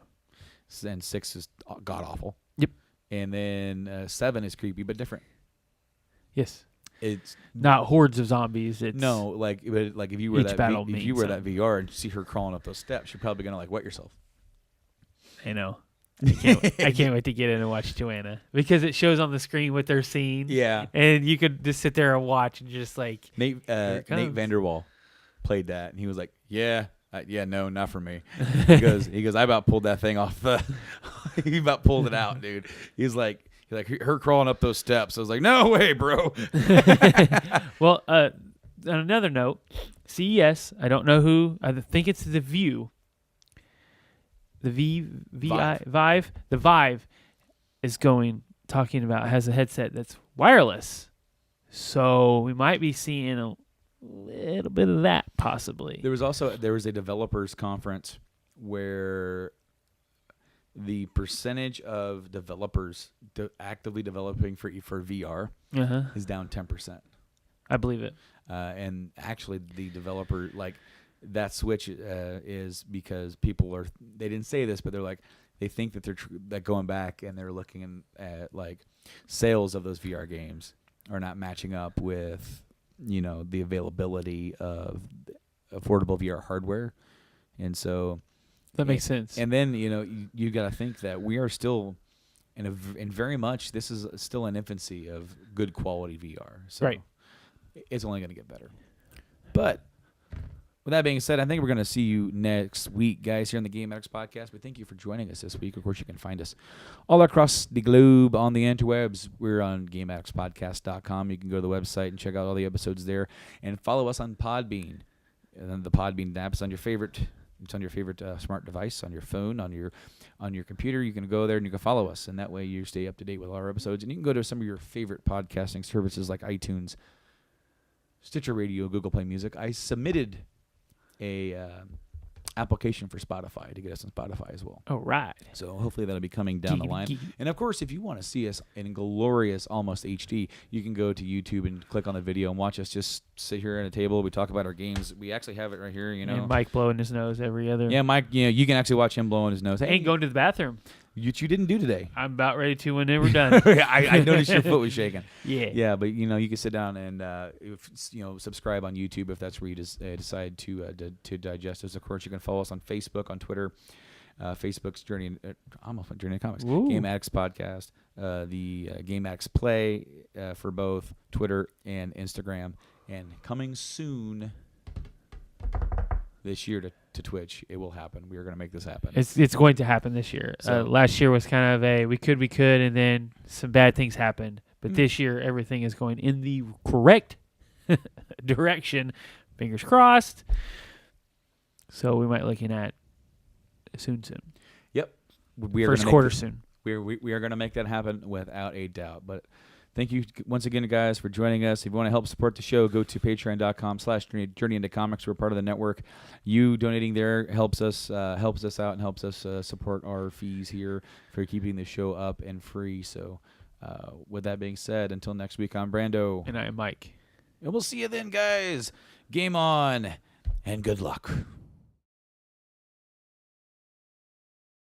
And 6 is god awful. Yep. And then 7 is creepy but different. Yes. It's not hordes of zombies. It's like if you wear that VR and see her crawling up those steps, you're probably gonna wet yourself. I know. I can't wait to get in and watch Joanna because it shows on the screen what they're seeing. Yeah, and you could just sit there and watch and just like Nate Vanderwall played that, and he was like, no, not for me. He goes, I about pulled that thing off he about pulled it out, dude. He's like her crawling up those steps. I was like, no way, bro. Well, on another note, CES. I don't know who. I think it's the View. The Vive. The Vive is talking about has a headset that's wireless. So we might be seeing a little bit of that possibly. There was a developers conference where the percentage of developers actively developing for VR is down 10%. I believe it. And actually, the developer that switch is because people they didn't say this, but they're they think that they're going back and they're looking at sales of those VR games are not matching up with the availability of affordable VR hardware, and so. That makes sense. And then you got to think that we are still in very much this is still an infancy of good quality VR. So right. It's only going to get better. But with that being said, I think we're going to see you next week, guys, here on the Game Addicts podcast. But thank you for joining us this week. Of course, you can find us all across the globe on the interwebs. We're on GameAddictsPodcast.com. You can go to the website and check out all the episodes there, and follow us on Podbean. And then the Podbean app is on your favorite. It's on your favorite smart device, on your phone, on your computer. You can go there and you can follow us, and that way you stay up to date with all our episodes. And you can go to some of your favorite podcasting services like iTunes, Stitcher Radio, Google Play Music. I submitted a application for Spotify to get us on Spotify as well. Oh, right. So hopefully that'll be coming down the line. And, of course, if you want to see us in glorious, almost HD, you can go to YouTube and click on the video and watch us just sit here at a table. We talk about our games. We actually have it right here, And Mike blowing his nose every other. Yeah, Mike, you can actually watch him blowing his nose. Hey, going to the bathroom. You didn't do today. I'm about ready to when they were done. I noticed your foot was shaking. Yeah. Yeah, but you can sit down and subscribe on YouTube if that's where you decide to digest us. Of course, you can follow us on Facebook, on Twitter. Facebook's Journey to Comics. Ooh. Game Addicts Podcast. The Game Addicts Play for both Twitter and Instagram. And coming soon this year to Twitch, it will happen. We are going to make this happen. It's going to happen this year. So, last year was kind of we could, and then some bad things happened. But this year, everything is going in the correct direction. Fingers crossed. So we might be looking at soon. Yep. We are first quarter soon. we are going to make that happen without a doubt. But thank you once again, guys, for joining us. If you want to help support the show, go to patreon.com/journey into comics. We're part of the network. You donating there helps us out and helps us support our fees here for keeping the show up and free. So with that being said, until next week, I'm Brando. And I am Mike. And we'll see you then, guys. Game on, and good luck.